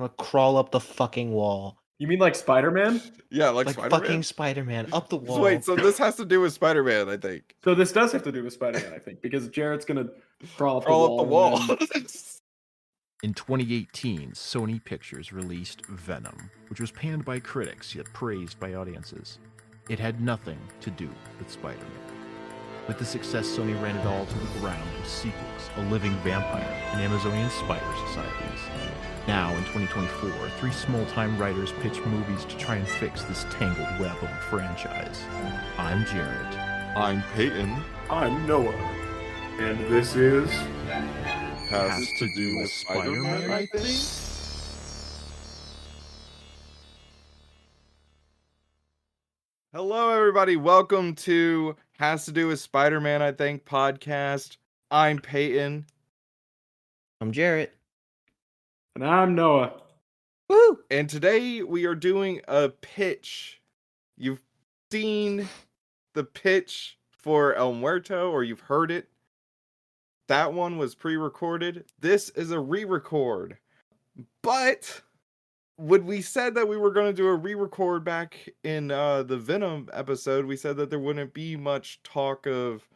I'm gonna crawl up the fucking wall. You mean like Spider-Man? Yeah, like Like Spider-Man? fucking Spider-Man, up the wall. Wait, so this has to do with Spider-Man, I think. So this does have to do with Spider-Man, I think, because Jarrett's gonna crawl up Crawl up the the wall. wall. In 2018, Sony Pictures released Venom, which was panned by critics yet praised by audiences. It had nothing to do with Spider-Man. With the success, Sony ran it all to the ground with sequels, a living vampire, and Amazonian spider societies. Now, in 2024, three small-time writers pitch movies to try and fix this tangled web of a franchise. I'm Jarrett. I'm Peyton. I'm Noah. And this is... Has to do with Spider-Man, I think? Hello, everybody. Welcome to Has to do with Spider-Man, I think, podcast. I'm Peyton. I'm Jarrett. And I'm Noah. Woo! And today we are doing a pitch. You've seen the pitch for El Muerto, or you've heard it. That one was pre-recorded. This is a re-record. But when we said that we were going to do a re-record back in the Venom episode, we said that there wouldn't be much talk of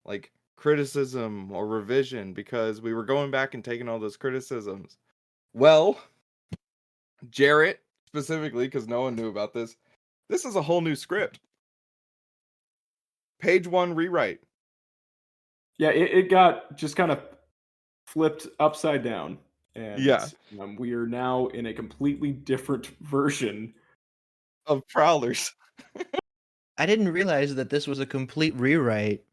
like criticism or revision because we were going back and taking all those criticisms. Well, Jarrett, specifically, because no one knew about this is a whole new script. Page 1 rewrite. Yeah, it got just kind of flipped upside down. And Yeah. We are now in a completely different version Of Prowlers. I didn't realize that this was a complete rewrite,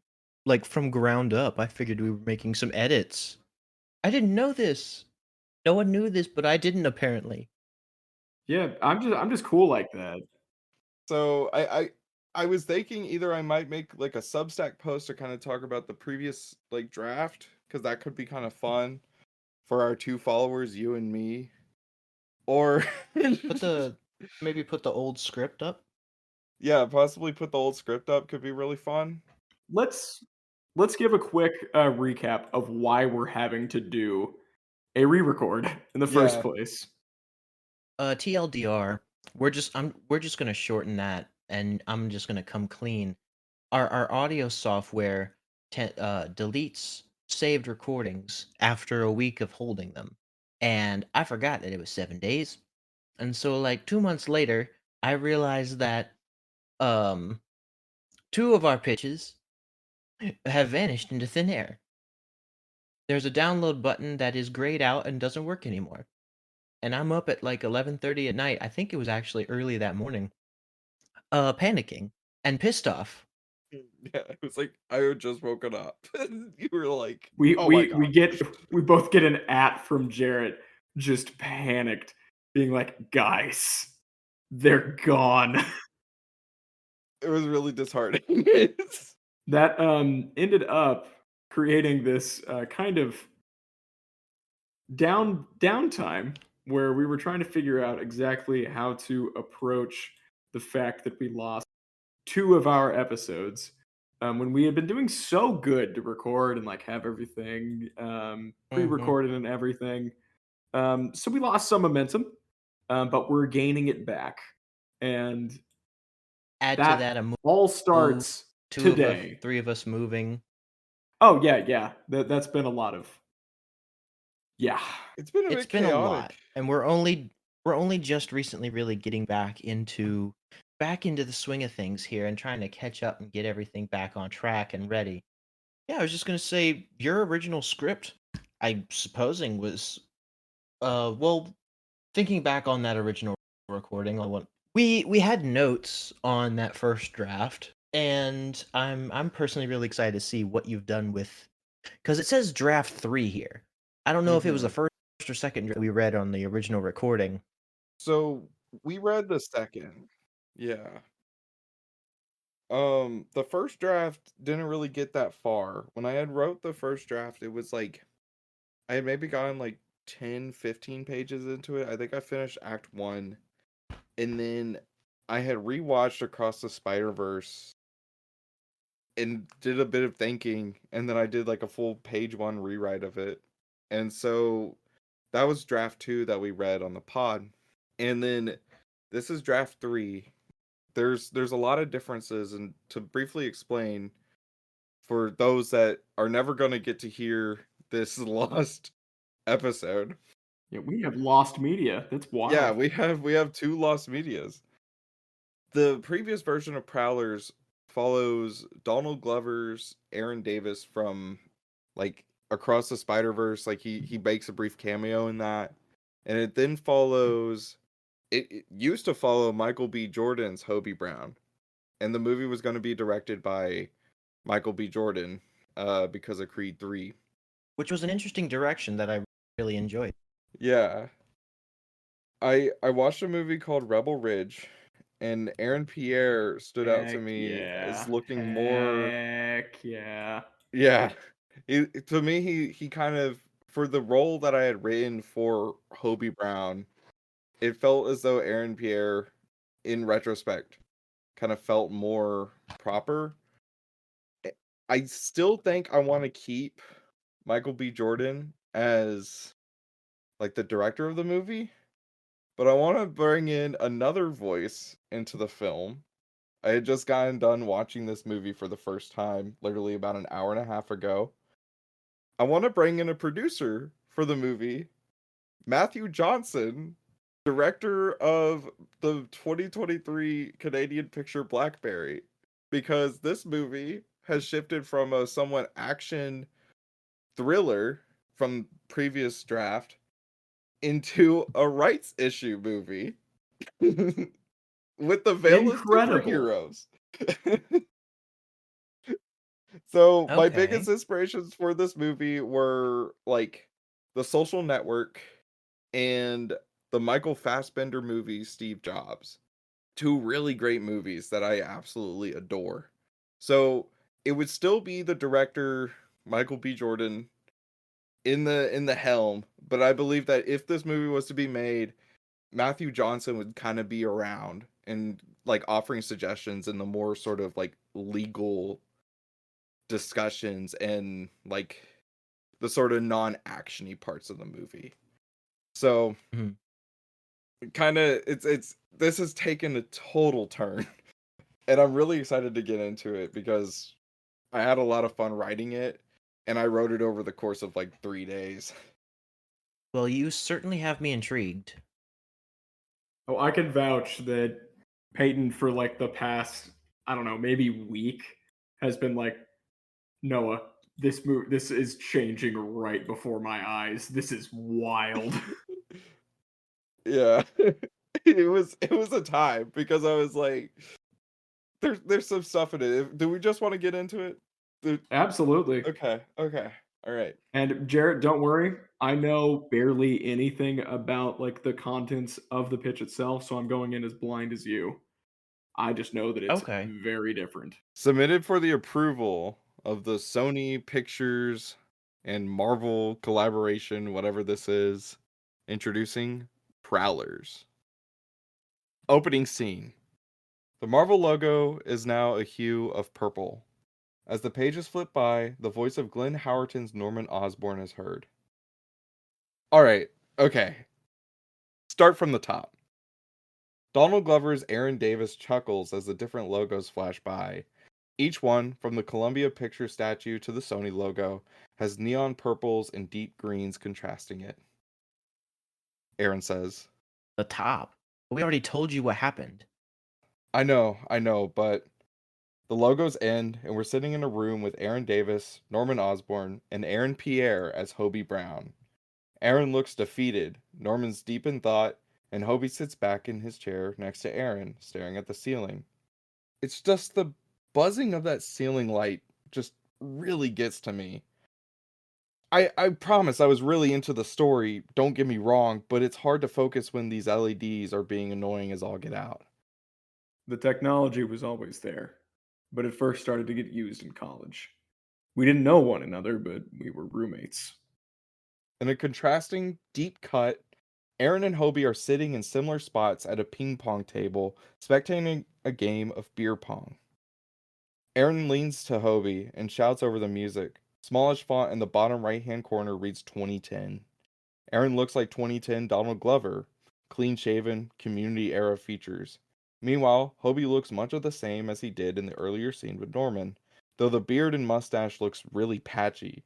like from ground up. I figured we were making some edits. I didn't know this. No one knew this, but I didn't apparently. Yeah, I'm just cool like that. So I was thinking either I might make like a Substack post to kind of talk about the previous like draft, because that could be kind of fun for our two followers, you and me. Or Maybe put the old script up. yeah, possibly put the old script up could be really fun. Let's give a quick recap of why we're having to do a re-record in the first Yeah. place. TLDR, we're just gonna shorten that, and I'm just gonna come clean. Our audio software deletes saved recordings after a week of holding them, and I forgot that it was 7 days, and so like 2 months later, I realized that 2 of our pitches have vanished into thin air. There's a download button that is grayed out and doesn't work anymore. And I'm up at like 11:30 at night. I think it was actually early that morning. Panicking and pissed off. Yeah, it was like I had just woken up. You were like, We oh my God. we both get an from Jarrett, just panicked, being like, guys, they're gone. It was really disheartening. That ended up creating this kind of downtime where we were trying to figure out exactly how to approach the fact that we lost 2 of our episodes when we had been doing so good to record and like have everything pre-recorded and everything. So we lost some momentum, but we're gaining it back. And Add to that a all starts 2 today. 3 of us moving. Oh yeah. That's been a lot of. Yeah, It's been a bit chaotic. A lot, and we're only just recently really getting back into the swing of things here and trying to catch up and get everything back on track and ready. Yeah, I was just gonna say your original script, I'm supposing was, well, thinking back on that original recording, we had notes on that first draft, and I'm personally really excited to see what you've done with, because it says draft 3 here. I don't know if it was the first or second draft we read on the original recording. So we read the second. Yeah. The first draft didn't really get that far. When I had wrote the first draft, it was like I had maybe gotten like 10, 15 pages into it. I think I finished Act 1. And then I had rewatched Across the Spider-Verse and did a bit of thinking, and then I did like a full page 1 rewrite of it. And so that was draft 2 that we read on the pod. And then this is draft 3. There's a lot of differences, and to briefly explain for those that are never going to get to hear this lost episode. Yeah, we have lost media. That's Yeah, wild. we have 2 lost medias. The previous version of Prowlers follows Donald Glover's Aaron Davis from like Across the Spider-Verse. Like he makes a brief cameo in that. And it then follows it used to follow Michael B. Jordan's Hobie Brown. And the movie was going to be directed by Michael B. Jordan because of Creed 3. which was an interesting direction that I really enjoyed. Yeah. I watched a movie called Rebel Ridge, and Aaron Pierre stood out to Heck me as yeah. looking more. Heck yeah. Yeah, to me he kind of, for the role that I had written for Hobie Brown, it felt as though Aaron Pierre, in retrospect, kind of felt more proper. I still think I want to keep Michael B. Jordan as like the director of the movie, but I want to bring in another voice into the film. I had just gotten done watching this movie for the first time, literally about an hour and a half ago. I want to bring in a producer for the movie, Matthew Johnson, director of the 2023 Canadian picture Blackberry, because this movie has shifted from a somewhat action thriller from previous draft into a rights issue movie with the veil of Incredible. superheroes. So my biggest Okay. inspirations for this movie were like The Social Network and the Michael Fassbender movie Steve Jobs. 2 really great movies that I absolutely adore. So it would still be the director Michael B. Jordan in the helm, but I believe that if this movie was to be made, Matthew Johnson would kind of be around and like offering suggestions in the more sort of like legal discussions and like the sort of non-actiony parts of the movie. So Mhm. kind of it's this has taken a total turn and I'm really excited to get into it because I had a lot of fun writing it and I wrote it over the course of like 3 days. Well, you certainly have me intrigued. Oh, I can vouch that Peyton for like the past, I don't know, maybe week has been like, Noah, this is changing right before my eyes. This is wild. Yeah. It was a time because I was like there's some stuff in it. Do we just want to get into it? Absolutely. Okay. Okay. All right. And Jarrett, don't worry. I know barely anything about like the contents of the pitch itself, so I'm going in as blind as you. I just know that it's Okay. very different. Submitted for the approval of the Sony Pictures and Marvel collaboration, whatever this is, introducing Prowlers. Opening scene. The Marvel logo is now a hue of purple. As the pages flip by, the voice of Glenn Howerton's Norman Osborn is heard. Alright, okay. Start from the top. Donald Glover's Aaron Davis chuckles as the different logos flash by. Each one, from the Columbia Picture statue to the Sony logo, has neon purples and deep greens contrasting it. Aaron says, The top. We already told you what happened. I know, but the logos end, and we're sitting in a room with Aaron Davis, Norman Osborn, and Aaron Pierre as Hobie Brown. Aaron looks defeated, Norman's deep in thought, and Hobie sits back in his chair next to Aaron, staring at the ceiling. It's just the buzzing of that ceiling light just really gets to me. I promise I was really into the story, don't get me wrong, but it's hard to focus when these LEDs are being annoying as all get out. The technology was always there, but it first started to get used in college. We didn't know one another, but we were roommates. In a contrasting, deep cut, Aaron and Hobie are sitting in similar spots at a ping pong table, spectating a game of beer pong. Aaron leans to Hobie and shouts over the music. Smallish font in the bottom right hand corner reads 2010. Aaron looks like 2010 Donald Glover, clean shaven, community era features. Meanwhile, Hobie looks much of the same as he did in the earlier scene with Norman, though the beard and mustache looks really patchy.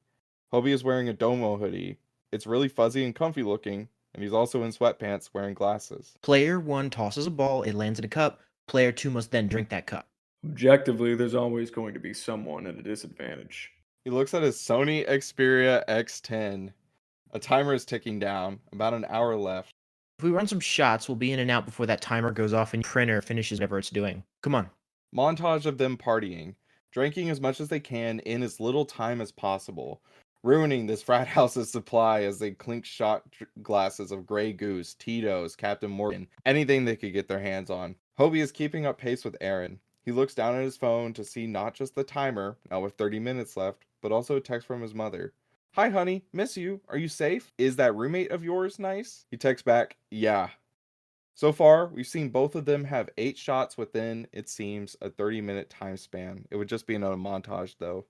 Hobie is wearing a domo hoodie. It's really fuzzy and comfy looking, and he's also in sweatpants wearing glasses. Player 1 tosses a ball, it lands in a cup. Player 2 must then drink that cup. Objectively, there's always going to be someone at a disadvantage. He looks at his Sony Xperia X10. A timer is ticking down, about an hour left. If we run some shots, we'll be in and out before that timer goes off and printer finishes whatever it's doing. Come on. Montage of them partying, drinking as much as they can in as little time as possible, ruining this frat house's supply as they clink glasses of Grey Goose, Tito's, Captain Morgan, anything they could get their hands on. Hobie is keeping up pace with Aaron. He looks down at his phone to see not just the timer, now with 30 minutes left, but also a text from his mother. "Hi honey, miss you. Are you safe? Is that roommate of yours nice?" He texts back, "Yeah." So far, we've seen both of them have 8 shots within, it seems, a 30-minute time span. It would just be another montage, though.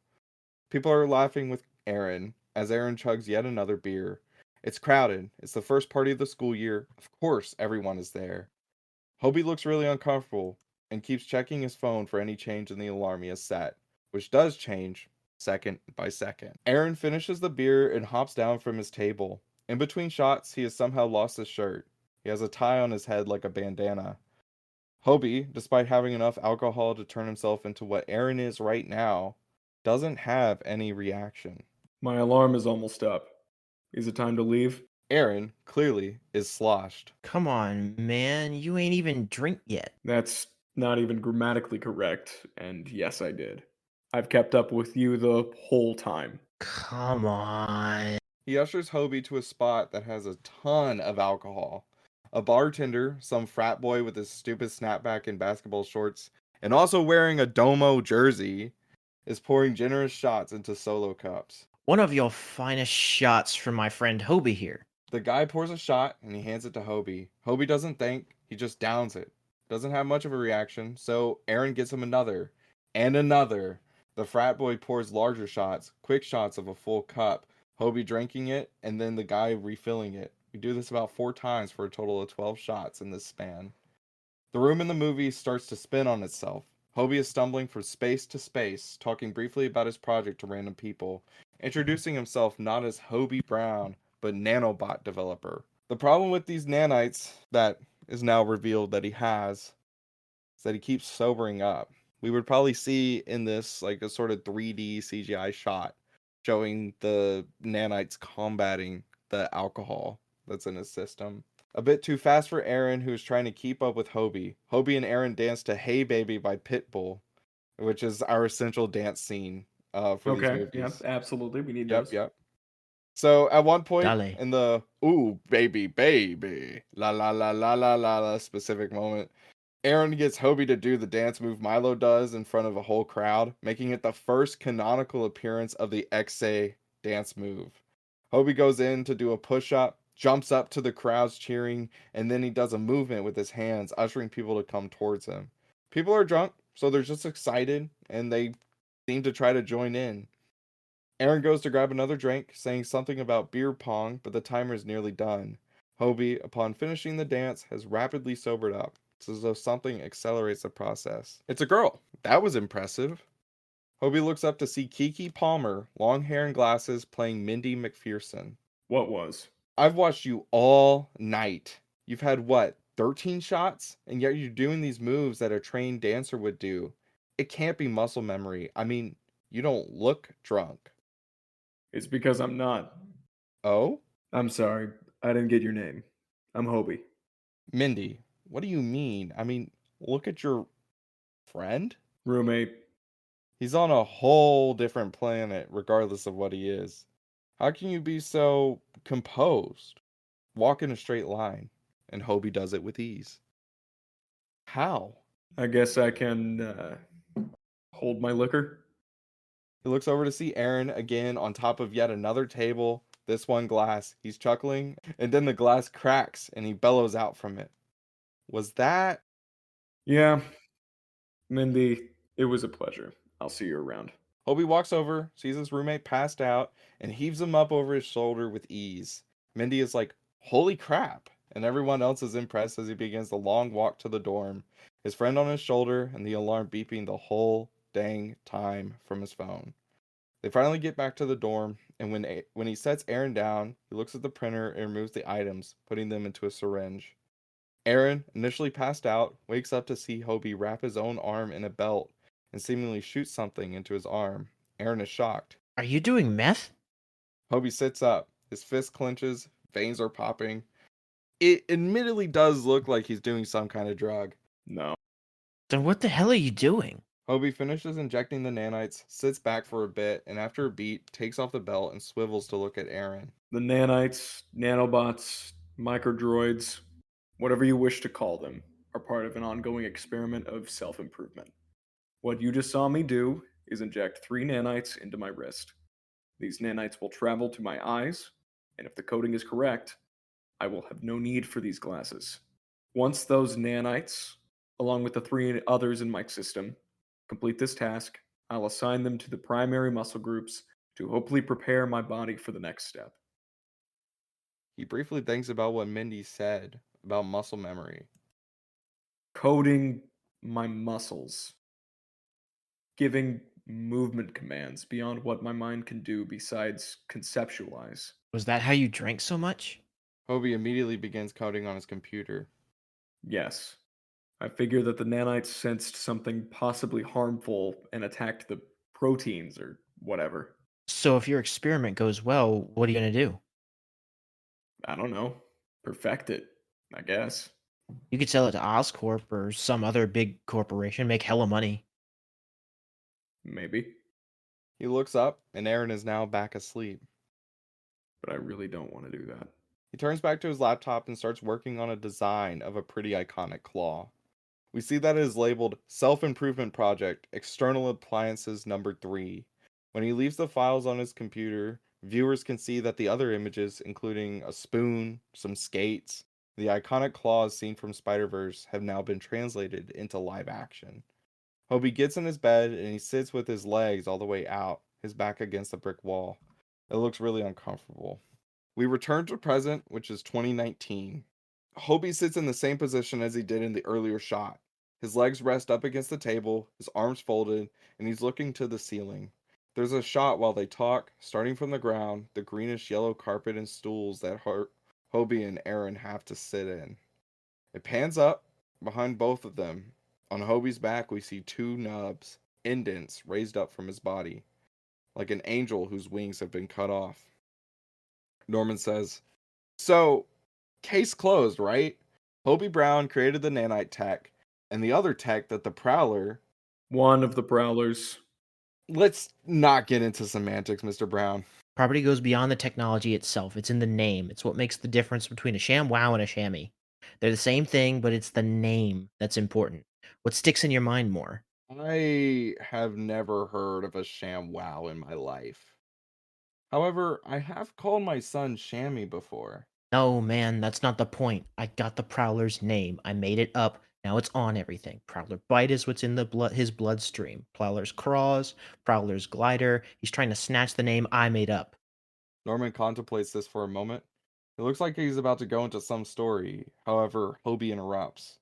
People are laughing with Aaron as Aaron chugs yet another beer. It's crowded. It's the first party of the school year. Of course, everyone is there. Hobie looks really uncomfortable and keeps checking his phone for any change in the alarm he has set, which does change second by second. Aaron finishes the beer and hops down from his table. In between shots, he has somehow lost his shirt. He has a tie on his head like a bandana. Hobie, despite having enough alcohol to turn himself into what Aaron is right now, doesn't have any reaction. My alarm is almost up. Is it time to leave? Aaron, clearly, is sloshed. Come on, man. You ain't even drink yet. That's not even grammatically correct, and yes, I did. I've kept up with you the whole time. Come on. He ushers Hobie to a spot that has a ton of alcohol. A bartender, some frat boy with his stupid snapback and basketball shorts, and also wearing a Domo jersey, is pouring generous shots into solo cups. One of your finest shots from my friend Hobie here. The guy pours a shot and he hands it to Hobie. Hobie doesn't think, he just downs it. Doesn't have much of a reaction, so Aaron gets him another. And another. The frat boy pours larger shots, quick shots of a full cup, Hobie drinking it, and then the guy refilling it. We do this about 4 times for a total of 12 shots in this span. The room in the movie starts to spin on itself. Hobie is stumbling from space to space, talking briefly about his project to random people, introducing himself not as Hobie Brown, but nanobot developer. The problem with these nanites that is now revealed that he has is that he keeps sobering up. We would probably see in this like a sort of 3D CGI shot showing the nanites combating the alcohol that's in his system. A bit too fast for Aaron, who is trying to keep up with Hobie. Hobie and Aaron dance to Hey Baby by Pitbull, which is our essential dance scene for these Okay, yeah, movies. absolutely. We need Yep, those. yep. So at one point Dale. in the "ooh baby baby la la la la la la la" specific moment, Aaron gets Hobie to do the dance move Milo does in front of a whole crowd, making it the first canonical appearance of the XA dance move. Hobie goes in to do a push-up, jumps up to the crowds cheering, and then he does a movement with his hands, ushering people to come towards him. People are drunk, so they're just excited, and they seem to try to join in. Aaron goes to grab another drink, saying something about beer pong, but the timer is nearly done. Hobie, upon finishing the dance, has rapidly sobered up. It's as though something accelerates the process. It's a girl. That was impressive. Hobie looks up to see Kiki Palmer, long hair and glasses, playing Mindy McPherson. What was? I've watched you all night. You've had what, 13 shots? And yet you're doing these moves that a trained dancer would do. It can't be muscle memory. I mean, you don't look drunk. It's because I'm not. Oh? I'm sorry. I didn't get your name. I'm Hobie. Mindy, what do you mean? I mean, look at your friend. Roommate. He's on a whole different planet, regardless of what he is. How can you be so composed? Walk in a straight line. And Hobie does it with ease. How? I guess I can hold my liquor. He looks over to see Aaron again on top of yet another table. This one glass. He's chuckling, and then the glass cracks and he bellows out from it. Was that? Yeah. Mindy, it was a pleasure. I'll see you around. Hobie walks over, sees his roommate passed out, and heaves him up over his shoulder with ease. Mindy is like, holy crap! And everyone else is impressed as he begins the long walk to the dorm, his friend on his shoulder, and the alarm beeping the whole dang time from his phone. They finally get back to the dorm, and when he sets Aaron down, he looks at the printer and removes the items, putting them into a syringe. Aaron, initially passed out, wakes up to see Hobie wrap his own arm in a belt and seemingly shoot something into his arm. Aaron is shocked. Are you doing meth? Hobie sits up. His fist clenches, veins are popping. It admittedly does look like he's doing some kind of drug. No. Then what the hell are you doing? Hobie finishes injecting the nanites, sits back for a bit, and after a beat, takes off the belt and swivels to look at Aaron. The nanites, nanobots, microdroids, whatever you wish to call them, are part of an ongoing experiment of self improvement. What you just saw me do is inject 3 nanites into my wrist. These nanites will travel to my eyes, and if the coding is correct, I will have no need for these glasses. Once those nanites, along with the 3 others in my system, complete this task, I'll assign them to the primary muscle groups to hopefully prepare my body for the next step. He briefly thinks about what Mindy said about muscle memory. Coding my muscles, giving movement commands beyond what my mind can do besides conceptualize. Was that how you drank so much? Hobie immediately begins coding on his computer. Yes. I figure that the nanites sensed something possibly harmful and attacked the proteins or whatever. So if your experiment goes well, what are you gonna do? I don't know. Perfect it, I guess. You could sell it to Oscorp or some other big corporation, make hella money. Maybe. He looks up, and Aaron is now back asleep. But I really don't want to do that. He turns back to his laptop and starts working on a design of a pretty iconic claw. We see that it is labeled Self-Improvement Project, External Appliances Number 3. When he leaves the files on his computer, viewers can see that the other images, including a spoon, some skates, the iconic claws seen from Spider-Verse, have now been translated into live action. Hobie gets in his bed and he sits with his legs all the way out, his back against the brick wall. It looks really uncomfortable. We return to present, which is 2019. Hobie sits in the same position as he did in the earlier shot. His legs rest up against the table, his arms folded, and he's looking to the ceiling. There's a shot while they talk, starting from the ground, the greenish yellow carpet and stools that Hobie and Aaron have to sit in. It pans up behind both of them. On Hobie's back, we see 2 nubs, indents raised up from his body, like an angel whose wings have been cut off. Norman says, "So, case closed, right? Hobie Brown created the nanite tech, and the other tech that the Prowler..." One of the Prowlers. Let's not get into semantics, Mr. Brown. Property goes beyond the technology itself. It's in the name. It's what makes the difference between a sham wow and a chamois. They're the same thing, but it's the name that's important. What sticks in your mind more? I have never heard of a sham wow in my life. However, I have called my son Shammy before. No, man, that's not the point. I got the Prowler's name. I made it up. Now it's on everything. Prowler Bite is what's in his bloodstream. Prowler's Craws, Prowler's Glider. He's trying to snatch the name I made up. Norman contemplates this for a moment. It looks like he's about to go into some story. However, Hobie interrupts.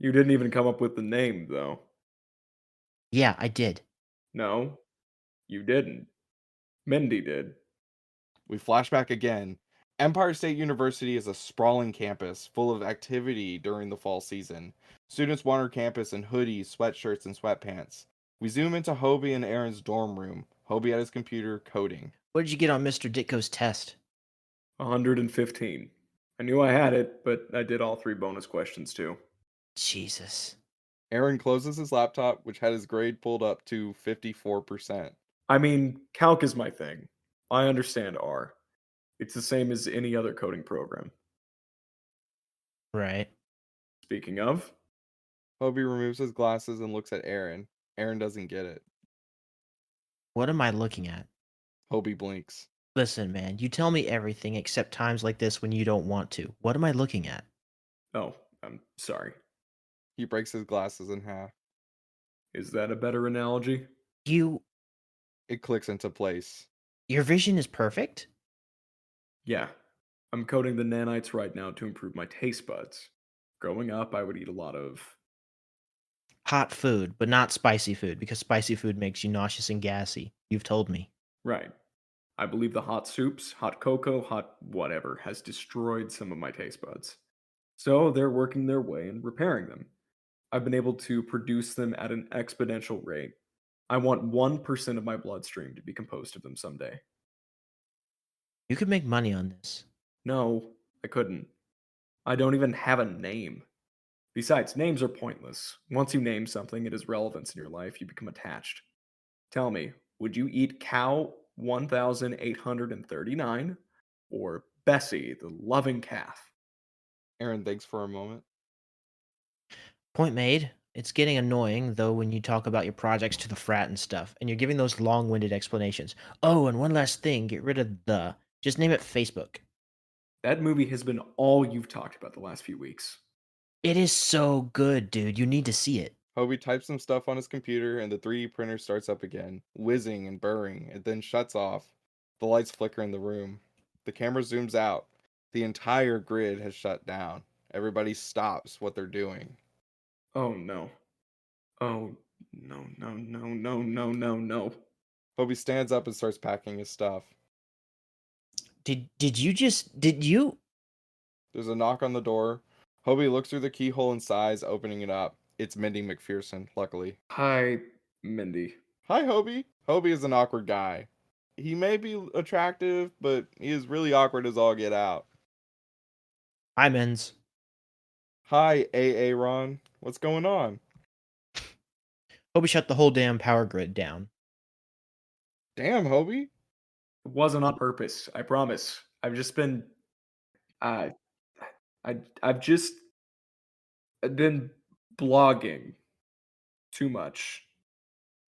You didn't even come up with the name, though. Yeah, I did. No, you didn't. Mindy did. We flash back again. Empire State University is a sprawling campus full of activity during the fall season. Students wander campus in hoodies, sweatshirts, and sweatpants. We zoom into Hobie and Aaron's dorm room. Hobie at his computer, coding. What did you get on Mr. Ditko's test? 115. I knew I had it, but I did all 3 bonus questions too. Jesus. Aaron closes his laptop, which had his grade pulled up to 54%. I mean, calc is my thing. I understand R. It's the same as any other coding program. Right. Speaking of, Hobie removes his glasses and looks at Aaron. Aaron doesn't get it. What am I looking at? Hobie blinks. Listen, man, you tell me everything except times like this when you don't want to. What am I looking at? oh, I'm sorry. He breaks his glasses in half. Is that a better analogy? It clicks into place. Your vision is perfect? Yeah. I'm coating the nanites right now to improve my taste buds. Growing up, I would eat a lot of. Hot food, but not spicy food because spicy food makes you nauseous and gassy. You've told me. Right. I believe the hot soups, hot cocoa, hot whatever has destroyed some of my taste buds. So they're working their way and repairing them. I've been able to produce them at an exponential rate. I want 1% of my bloodstream to be composed of them someday. You could make money on this. No, I couldn't. I don't even have a name. Besides, names are pointless. Once you name something, it has relevance in your life, you become attached. Tell me, would you eat cow 1839 or Bessie, the loving calf? Aaron thinks for a moment. Point made. It's getting annoying, though, when you talk about your projects to the frat and stuff, and you're giving those long winded explanations. Oh, and one last thing get rid of the. Just name it Facebook. That movie has been all you've talked about the last few weeks. It is so good, dude. You need to see it. Hobie types some stuff on his computer and the 3D printer starts up again, whizzing and burring. It then shuts off. The lights flicker in the room. The camera zooms out. The entire grid has shut down. Everybody stops what they're doing. Oh no. Oh no, no, no, no, no, no, no. Hobie stands up and starts packing his stuff. Did you? There's a knock on the door. Hobie looks through the keyhole and sighs, opening it up. It's Mindy McPherson, luckily. Hi, Mindy. Hi, Hobie. Hobie is an awkward guy. He may be attractive, but he is really awkward as all get out. Hi, Men's. Hi, Ron. What's going on? Hope we shut the whole damn power grid down. Damn, Hobie. It wasn't on purpose, I promise. I've just been uh I've just been blogging too much.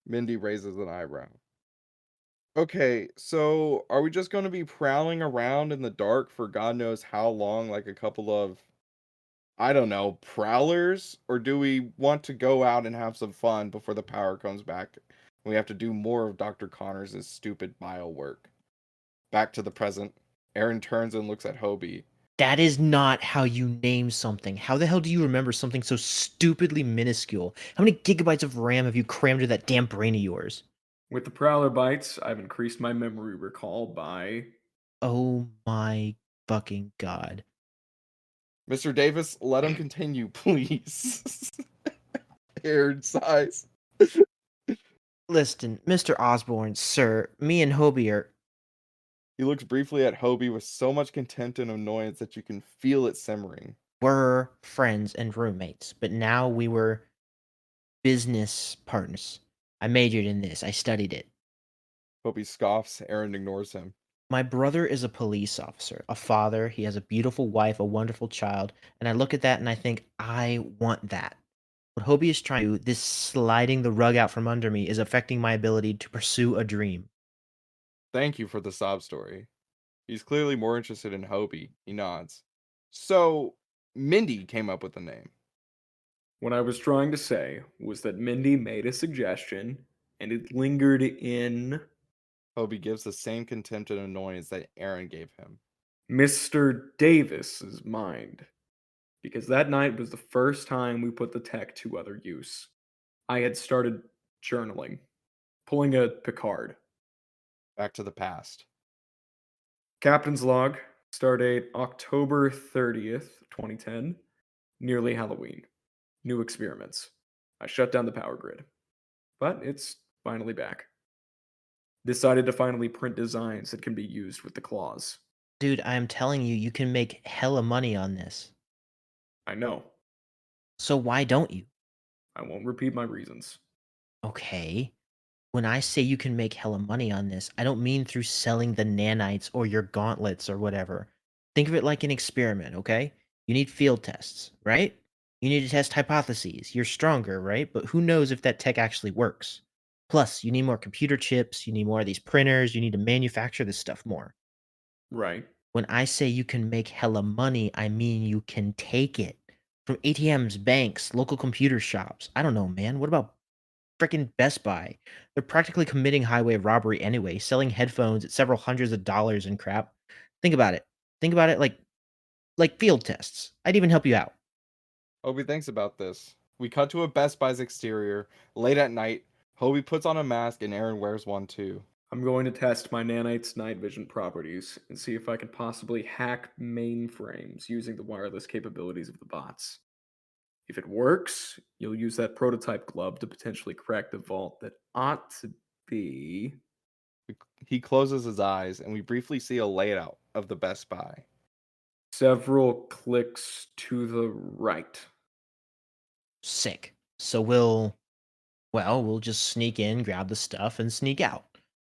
Mindy raises an eyebrow. Okay, so are we just going to be prowling around in the dark for God knows how long, like a couple of, I don't know, prowlers? Or do we want to go out and have some fun before the power comes back? We have to do more of Dr. Connors' stupid bio work. Back to the present. Aaron turns and looks at Hobie. That is not how you name something. How the hell do you remember something so stupidly minuscule? How many gigabytes of RAM have you crammed into that damn brain of yours? With the Prowler bites, I've increased my memory recall by Oh my fucking god. Mr. Davis, let him continue, please. Aaron sighs. Listen, Mr. Osborne, sir, me and Hobie are. He looks briefly at Hobie with so much contempt and annoyance that you can feel it simmering. Were friends and roommates, but now we were business partners. I majored in this. I studied it. Hobie scoffs. Aaron ignores him. My brother is a police officer, a father. He has a beautiful wife, a wonderful child. And I look at that and I think, I want that. What Hobie is trying to do, this sliding the rug out from under me, is affecting my ability to pursue a dream. Thank you for the sob story. He's clearly more interested in Hobie. He nods. So, Mindy came up with the name. what I was trying to say was that Mindy made a suggestion and it lingered in Hobie gives the same contempt and annoyance that Aaron gave him. Mr. Davis's mind. Because that night was the first time we put the tech to other use. I had started journaling, pulling a Picard. Back to the past. Captain's log, stardate October 30th, 2010, nearly Halloween. New experiments. I shut down the power grid. But it's finally back. Decided to finally print designs that can be used with the claws. Dude, I am telling you, you can make hella money on this. I know. So why don't you? I won't repeat my reasons. Okay. When I say you can make hella money on this, I don't mean through selling the nanites or your gauntlets or whatever. Think of it like an experiment, okay? You need field tests, right? You need to test hypotheses. You're stronger, right? But who knows if that tech actually works? Plus, you need more computer chips, you need more of these printers, you need to manufacture this stuff more. Right. When I say you can make hella money, I mean you can take it from ATMs, banks, local computer shops. I don't know, man. What about freaking Best Buy? They're practically committing highway robbery anyway, selling headphones at several hundreds of dollars and crap. Think about it. Think about it like field tests. I'd even help you out. Hobie thinks about this. We cut to a Best Buy's exterior. Late at night, Hobie puts on a mask and Aaron wears one too. I'm going to test my nanites night vision properties and see if I can possibly hack mainframes using the wireless capabilities of the bots. If it works, you'll use that prototype glove to potentially crack the vault that ought to be. He closes his eyes and we briefly see a layout of the Best Buy. Several clicks to the right. Sick. So we'll just sneak in, grab the stuff, and sneak out.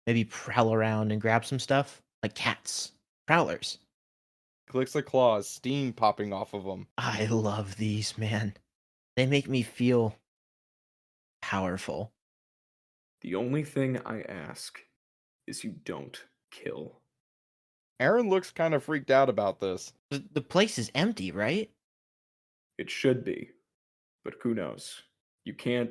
Maybe prowl around and grab some stuff, like cats, prowlers. Clicks the claws, steam popping off of them. I love these, man. They make me feel powerful. The only thing I ask is you don't kill. Aaron looks kind of freaked out about this. The place is empty, right? It should be, but who knows? You can't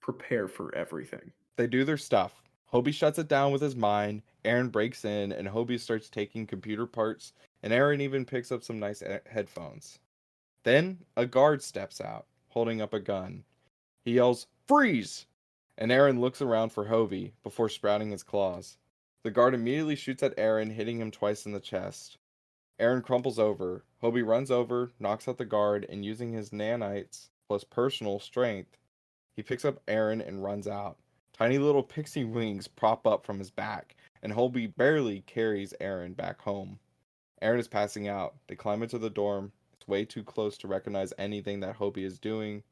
prepare for everything. They do their stuff. Hobie shuts it down with his mind. Aaron breaks in, and Hobie starts taking computer parts, and Aaron even picks up some nice headphones. Then a guard steps out, holding up a gun. He yells, "Freeze!" And Aaron looks around for Hobie before sprouting his claws. The guard immediately shoots at Aaron, hitting him twice in the chest. Aaron crumples over. Hobie runs over, knocks out the guard, and using his nanites plus personal strength, he picks up Aaron and runs out. Tiny little pixie wings prop up from his back, and Hobie barely carries Aaron back home. Aaron is passing out. They climb into the dorm. It's way too close to recognize anything that Hobie is doing,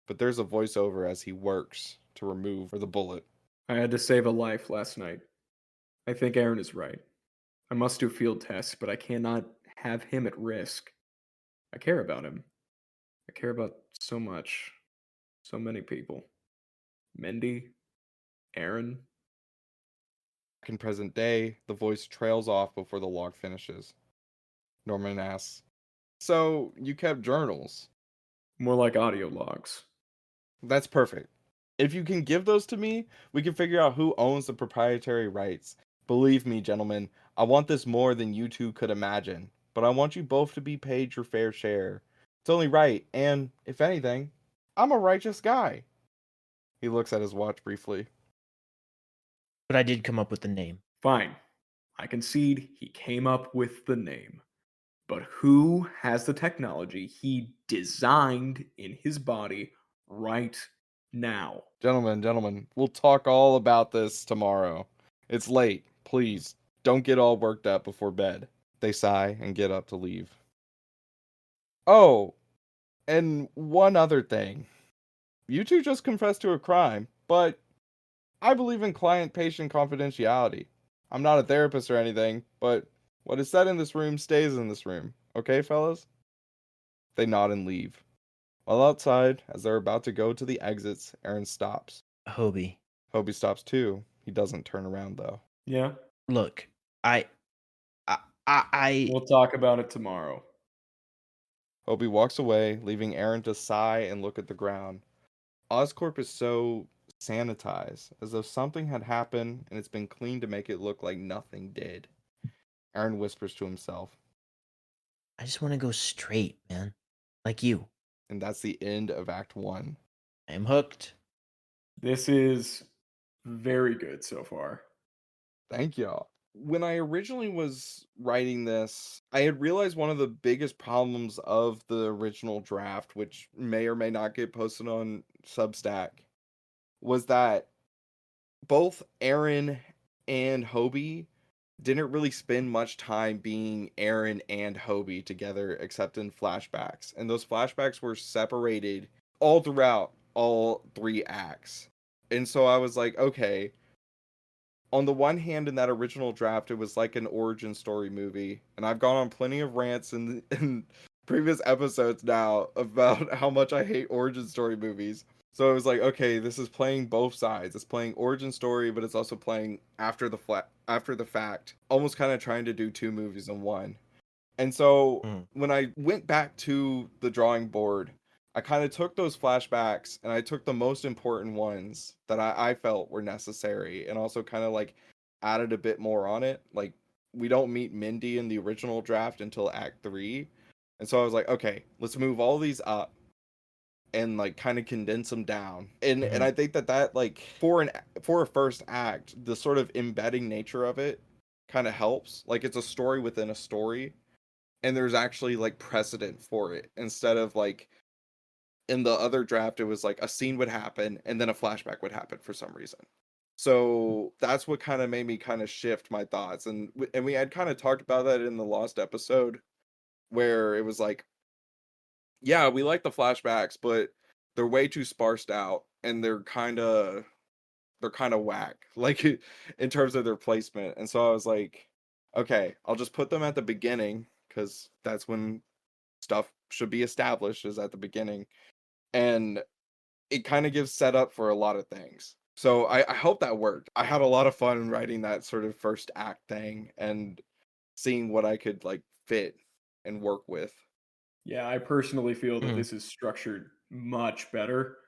but there's a voiceover as he works to remove the bullet. I had to save a life last night. I think Aaron is right. I must do field tests, but I cannot have him at risk. I care about him. I care about so much. So many people. Mindy, Aaron. In present day, the voice trails off before the log finishes. Norman asks, "So, you kept journals?" More like audio logs. That's perfect. If you can give those to me, we can figure out who owns the proprietary rights. Believe me, gentlemen, I want this more than you two could imagine, but I want you both to be paid your fair share. It's only right, and, if anything, I'm a righteous guy. He looks at his watch briefly. But I did come up with the name. Fine. I concede he came up with the name. But who has the technology he designed in his body right now? Gentlemen, we'll talk all about this tomorrow. It's late. Please, don't get all worked up before bed. They sigh and get up to leave. Oh, and one other thing. You two just confessed to a crime, but I believe in client-patient confidentiality. I'm not a therapist or anything, but what is said in this room stays in this room. Okay, fellas? They nod and leave. While outside, as they're about to go to the exits, Aaron stops. Hobie, Hobie stops too. He doesn't turn around though. Yeah? look, I We'll talk about it tomorrow. Hobie walks away, leaving Aaron to sigh and look at the ground. Oscorp is so sanitized, as though something had happened and it's been cleaned to make it look like nothing did. Aaron whispers to himself, I just want to go straight, man. Like you. and that's the end of Act 1. I am hooked. This is very good so far. Thank y'all. When I originally was writing this, I had realized one of the biggest problems of the original draft, which may or may not get posted on Substack, was that both Aaron and Hobie didn't really spend much time being Aaron and Hobie together except in flashbacks. And those flashbacks were separated all throughout all 3 acts. And so I was like, okay, on the one hand, in that original draft, it was like an origin story movie. And I've gone on plenty of rants in previous episodes now about how much I hate origin story movies. So it was like, okay, this is playing both sides. It's playing origin story, but it's also playing after the fact, almost kind of trying to do 2 movies in one. And so when I went back to the drawing board, I kind of took those flashbacks and I took the most important ones that I felt were necessary and also kind of like added a bit more on it. Like we don't meet Mindy in the original draft until Act 3. And so I was like, okay, let's move all these up and like kind of condense them down. And I think that like for a first act, the sort of embedding nature of it kind of helps. Like it's a story within a story, and there's actually like precedent for it instead of like in the other draft it was like a scene would happen and then a flashback would happen for some reason. So that's what kind of made me kind of shift my thoughts, and we had kind of talked about that in the lost episode where it was like, yeah, we like the flashbacks, but they're way too sparsed out and they're kind of whack, like in terms of their placement. And so I was like, okay, I'll just put them at the beginning because that's when stuff should be established, is at the beginning. And it kind of gives setup for a lot of things. So I hope that worked. I had a lot of fun writing that sort of first act thing and seeing what I could like fit and work with. Yeah, I personally feel that Mhm. this is structured much better.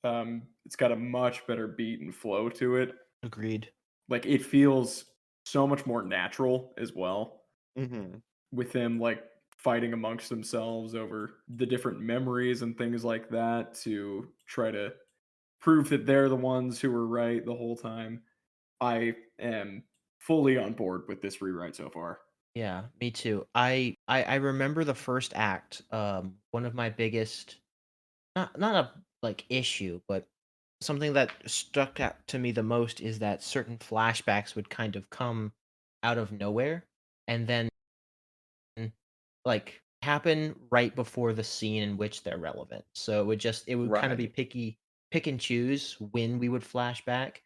It's got a much better beat and flow to it. Agreed. Like it feels so much more natural as well, Mm-hmm. with them like fighting amongst themselves over the different memories and things like that to try to prove that they're the ones who were right the whole time. I am fully on board with this rewrite so far. Yeah, me too. I remember the first act. One of my biggest, not a like issue, but something that stuck out to me the most is that certain flashbacks would kind of come out of nowhere and then like happen right before the scene in which they're relevant. So it would kind of be Right. pick and choose when we would flash back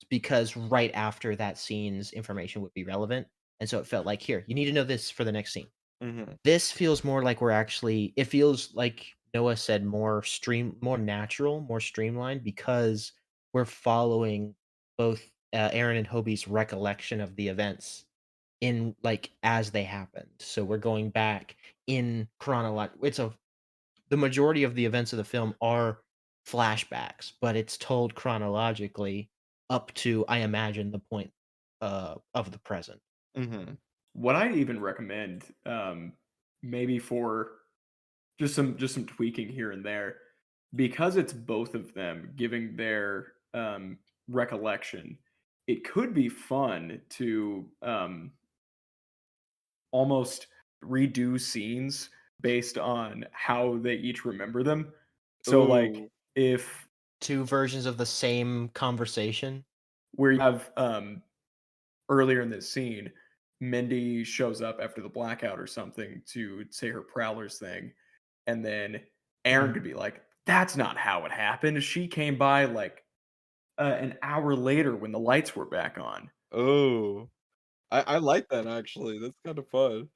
because right after that scene's information would be relevant. And so it felt like, here, you need to know this for the next scene. Mm-hmm. This feels more like it feels like Noah said, more natural, more streamlined because we're following both Aaron and Hobie's recollection of the events in like as they happened. So we're going back in the majority of the events of the film are flashbacks, but it's told chronologically up to, I imagine, the point of the present. Mm-hmm. What I even recommend, maybe for just some tweaking here and there, because it's both of them giving their recollection. It could be fun to almost redo scenes based on how they each remember them. So, like, Ooh. if Two versions of the same conversation. where you have earlier in this scene, Mindy shows up after the blackout or something to say her Prowlers thing, and then Aaron Mhm. could be like, "That's not how it happened. She came by like an hour later when the lights were back on." Oh. I like that actually. That's kind of fun.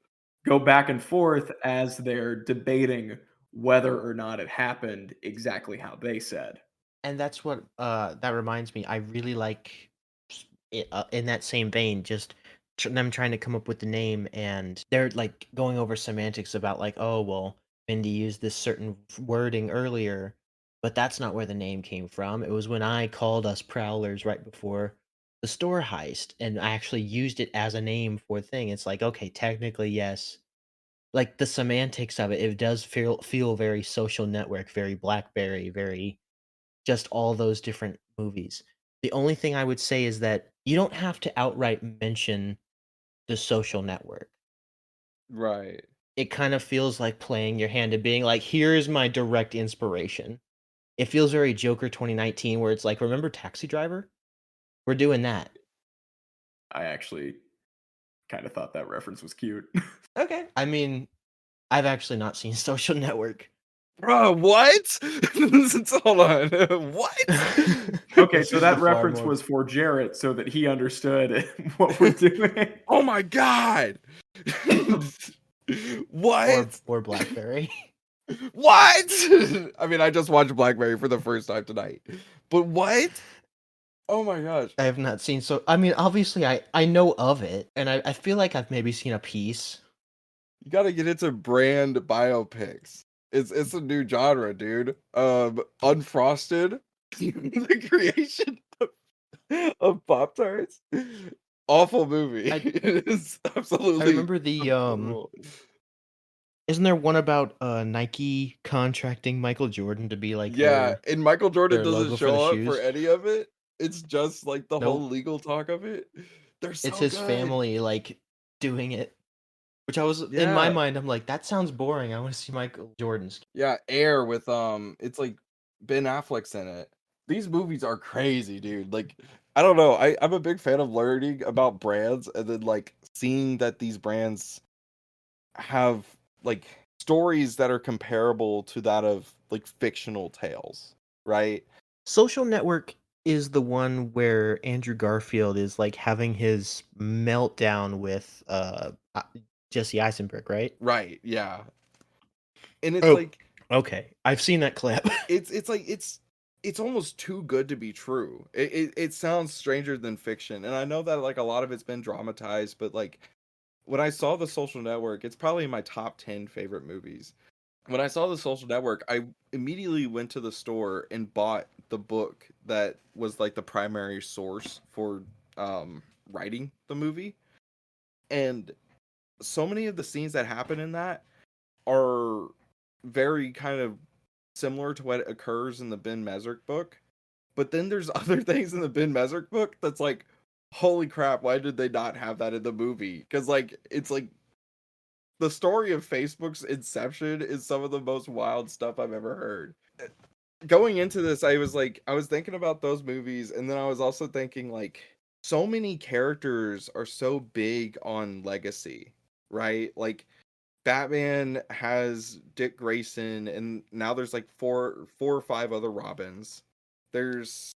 Go back and forth as they're debating whether or not it happened exactly how they said. And that's what that reminds me. I really like in that same vein, just them trying to come up with the name, and they're like going over semantics about like, oh well, Mindy used this certain wording earlier, but that's not where the name came from. It was when I called us Prowlers right before the store heist, and I actually used it as a name for a thing. It's like, okay, technically yes. Like the semantics of it, it does feel very Social Network, very BlackBerry, very just all those different movies. The only thing I would say is that you don't have to outright mention The Social Network. Right. It kind of feels like playing your hand and being like, "Here's my direct inspiration." It feels very Joker 2019 where it's like, "Remember Taxi Driver? We're doing that." I actually kind of thought that reference was cute. Okay. I mean, I've actually not seen Social Network. Bro, what? Hold on. What? Okay, This so is the that far reference more was for Jarrett so that he understood what we're doing. Oh my god. What? or BlackBerry. What? I mean, I just watched Blackberry for the first time tonight. But what? Oh my gosh. I have not seen, so I mean, obviously I know of it, and I feel like I've maybe seen a piece. You gotta get into brand biopics. It's a new genre, dude. Unfrosted, the creation of Pop Tarts. awful movie. I It is I absolutely remember the brutal. isn't there one about Nike contracting Michael Jordan to be like Yeah, and Michael Jordan their doesn't logo for the show up for shoes? any of it. It's just like the whole Nope. legal talk of it. They're It's so his good. family like doing it. Which I was in my Yeah. mind, I'm like, that sounds boring. I want to see Michael Jordan's. Yeah, Air with it's like Ben Affleck's in it. These movies are crazy, dude. Like I don't know. I'm a big fan of learning about brands and then like seeing that these brands have like stories that are comparable to that of like fictional tales, right? Social Network is the one where Andrew Garfield is like having his meltdown with Jesse Eisenberg, right? Right, yeah. And it's Oh, like okay. I've seen that clip. it's like it's almost too good to be true. It sounds stranger than fiction. And I know that like a lot of it's been dramatized, but like when I saw The Social Network, it's probably in my top 10 favorite movies. When I saw The Social Network, I immediately went to the store and bought the book that was like the primary source for writing the movie. And so many of the scenes that happen in that are very kind of similar to what occurs in the Ben Mesrick book. But then there's other things in the Ben Mesrick book that's like, holy crap, why did they not have that in the movie? Because like it's like the story of Facebook's inception is some of the most wild stuff I've ever heard. Going into this, I was thinking about those movies, and then I was also thinking like so many characters are so big on legacy, right? Like Batman has Dick Grayson, and now there's like four or five other Robins. There's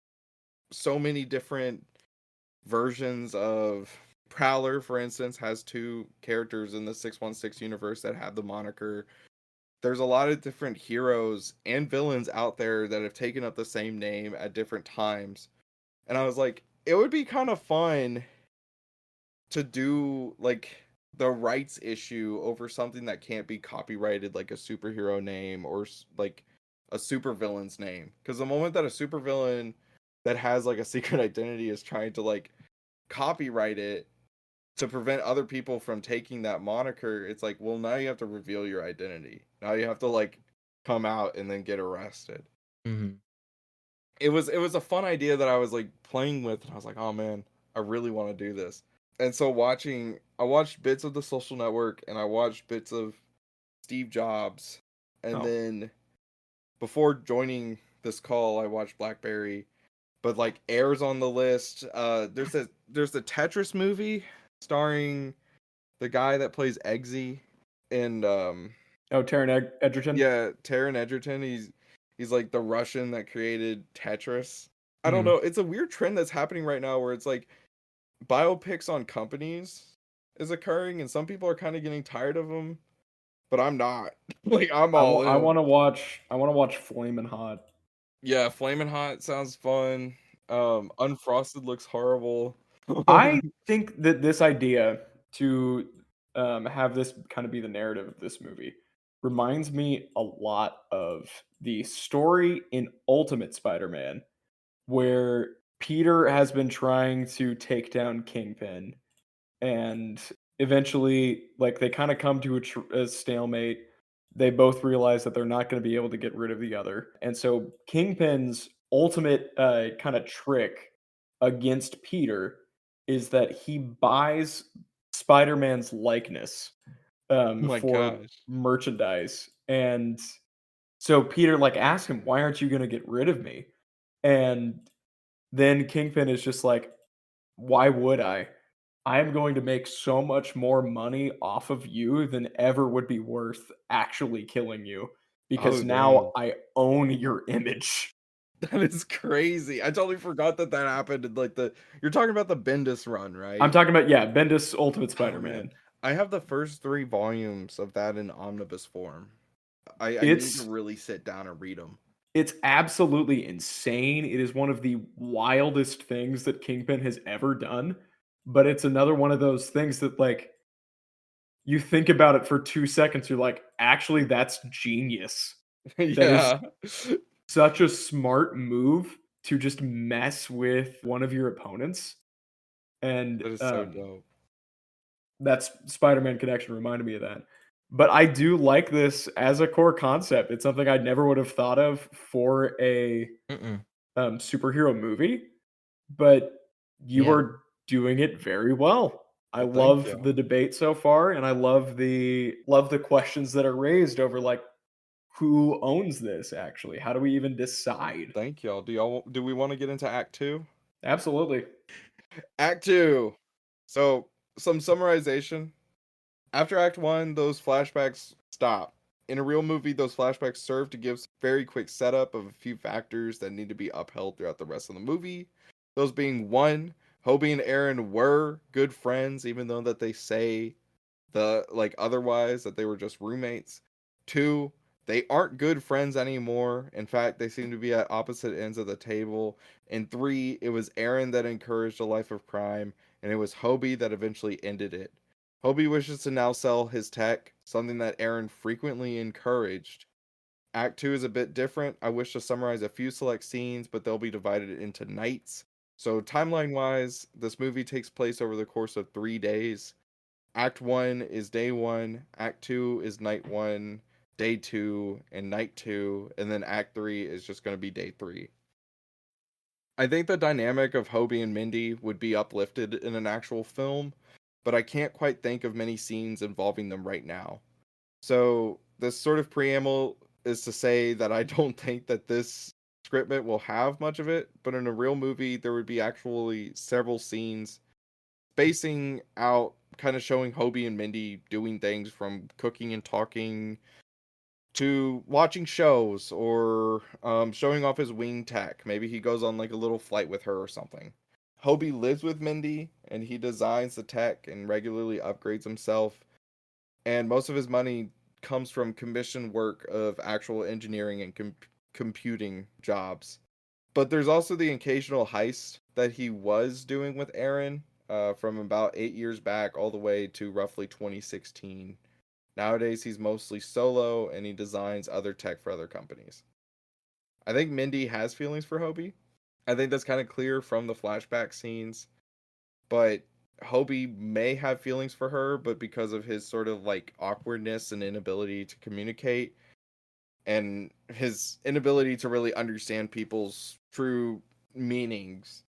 so many different versions of Prowler, for instance, has two characters in the 616 universe that have the moniker. There's a lot of different heroes and villains out there that have taken up the same name at different times. And I was like, it would be kind of fun to do like the rights issue over something that can't be copyrighted, like a superhero name or like a supervillain's name. Because the moment that a supervillain that has like a secret identity is trying to like copyright it to prevent other people from taking that moniker, it's like, well, now you have to reveal your identity. Now you have to like come out and then get arrested. Mhm. It was a fun idea that I was like playing with, and I was like, oh man, I really want to do this. And so I watched bits of The Social Network, and I watched bits of Steve Jobs, and Oh. then before joining this call, I watched Blackberry. But like Air's on the list. There's the Tetris movie starring the guy that plays Eggsy and Oh, Taron Egerton. yeah, Taron Egerton. He's like the Russian that created Tetris. I don't Mhm. know. It's a weird trend that's happening right now where it's like biopics on companies is occurring, and some people are kind of getting tired of them, but I'm not. Like I'm all I in. want to watch. I want to watch Flamin' Hot. Yeah, Flamin' Hot sounds fun. Unfrosted looks horrible. I think that this idea to have this kind of be the narrative of this movie reminds me a lot of the story in Ultimate Spider-Man, where Peter has been trying to take down Kingpin, and eventually, like they kind of come to a stalemate. They both realize that they're not going to be able to get rid of the other, and so Kingpin's ultimate kind of trick against Peter is that he buys Spider-Man's likeness Oh my for gosh. merchandise, and so Peter like asks him, "Why aren't you going to get rid of me?" And then Kingpin is just like, "Why would I? I am going to make so much more money off of you than ever would be worth actually killing you Oh because now dang. I own your image." That is crazy. I totally forgot that that happened in like the you're talking about the Bendis run, I'm right? talking about, yeah, Bendis Ultimate Oh man. Spider-Man. I have the first 3 volumes of that in omnibus form. I need to It's really sit down and read them. it's absolutely insane. It is one of the wildest things that Kingpin has ever done, but it's another one of those things that like you think about it for 2 seconds, you're like, "Actually, that's genius." That is Yeah. such a smart move to just mess with one of your opponents. And That is so dope. that's Spider-Man connection reminded me of that. But I do like this as a core concept. It's something I never would have thought of for a Mm-mm. superhero movie, but you Yeah. are doing it very well. I Well, thank love you. the debate so far, and I love the questions that are raised over like who owns this actually? How do we even decide? Thank y'all. Do we want to get into Act 2? Absolutely. Act 2. So, some summarization. After Act 1, those flashbacks stop. In a real movie, those flashbacks serve to give very quick setup of a few factors that need to be upheld throughout the rest of the movie. Those being one, Hobie and Aaron were good friends, even though that they say otherwise that they were just roommates. Two, they aren't good friends anymore. In fact, they seem to be at opposite ends of the table. And three, it was Aaron that encouraged a life of crime, and it was Hobie that eventually ended it. Hobie wishes to now sell his tech, something that Aaron frequently encouraged. Act 2 is a bit different. I wish to summarize a few select scenes, but they'll be divided into nights. So, timeline wise, this movie takes place over the course of 3 days. Act 1 is day 1, Act 2 is night 1, day 2, and night 2, and then Act 3 is just going to be day 3. I think the dynamic of Hobie and Mindy would be uplifted in an actual film, but I can't quite think of many scenes involving them right now. So, this sort of preamble is to say that I don't think that this scriptment will have much of it, but in a real movie, there would be actually several scenes spacing out, kind of showing Hobie and Mindy doing things from cooking and talking to watching shows or showing off his wing tech. Maybe he goes on like a little flight with her or something. Hobie lives with Mindy and he designs the tech and regularly upgrades himself. And most of his money comes from commission work of actual engineering and computing jobs. But there's also the occasional heist that he was doing with Aaron from about 8 years back all the way to roughly 2016. Nowadays, he's mostly solo and he designs other tech for other companies. I think Mindy has feelings for Hobie. I think that's kind of clear from the flashback scenes. But Hobie may have feelings for her, but because of his sort of like awkwardness and inability to communicate, and his inability to really understand people's true meanings,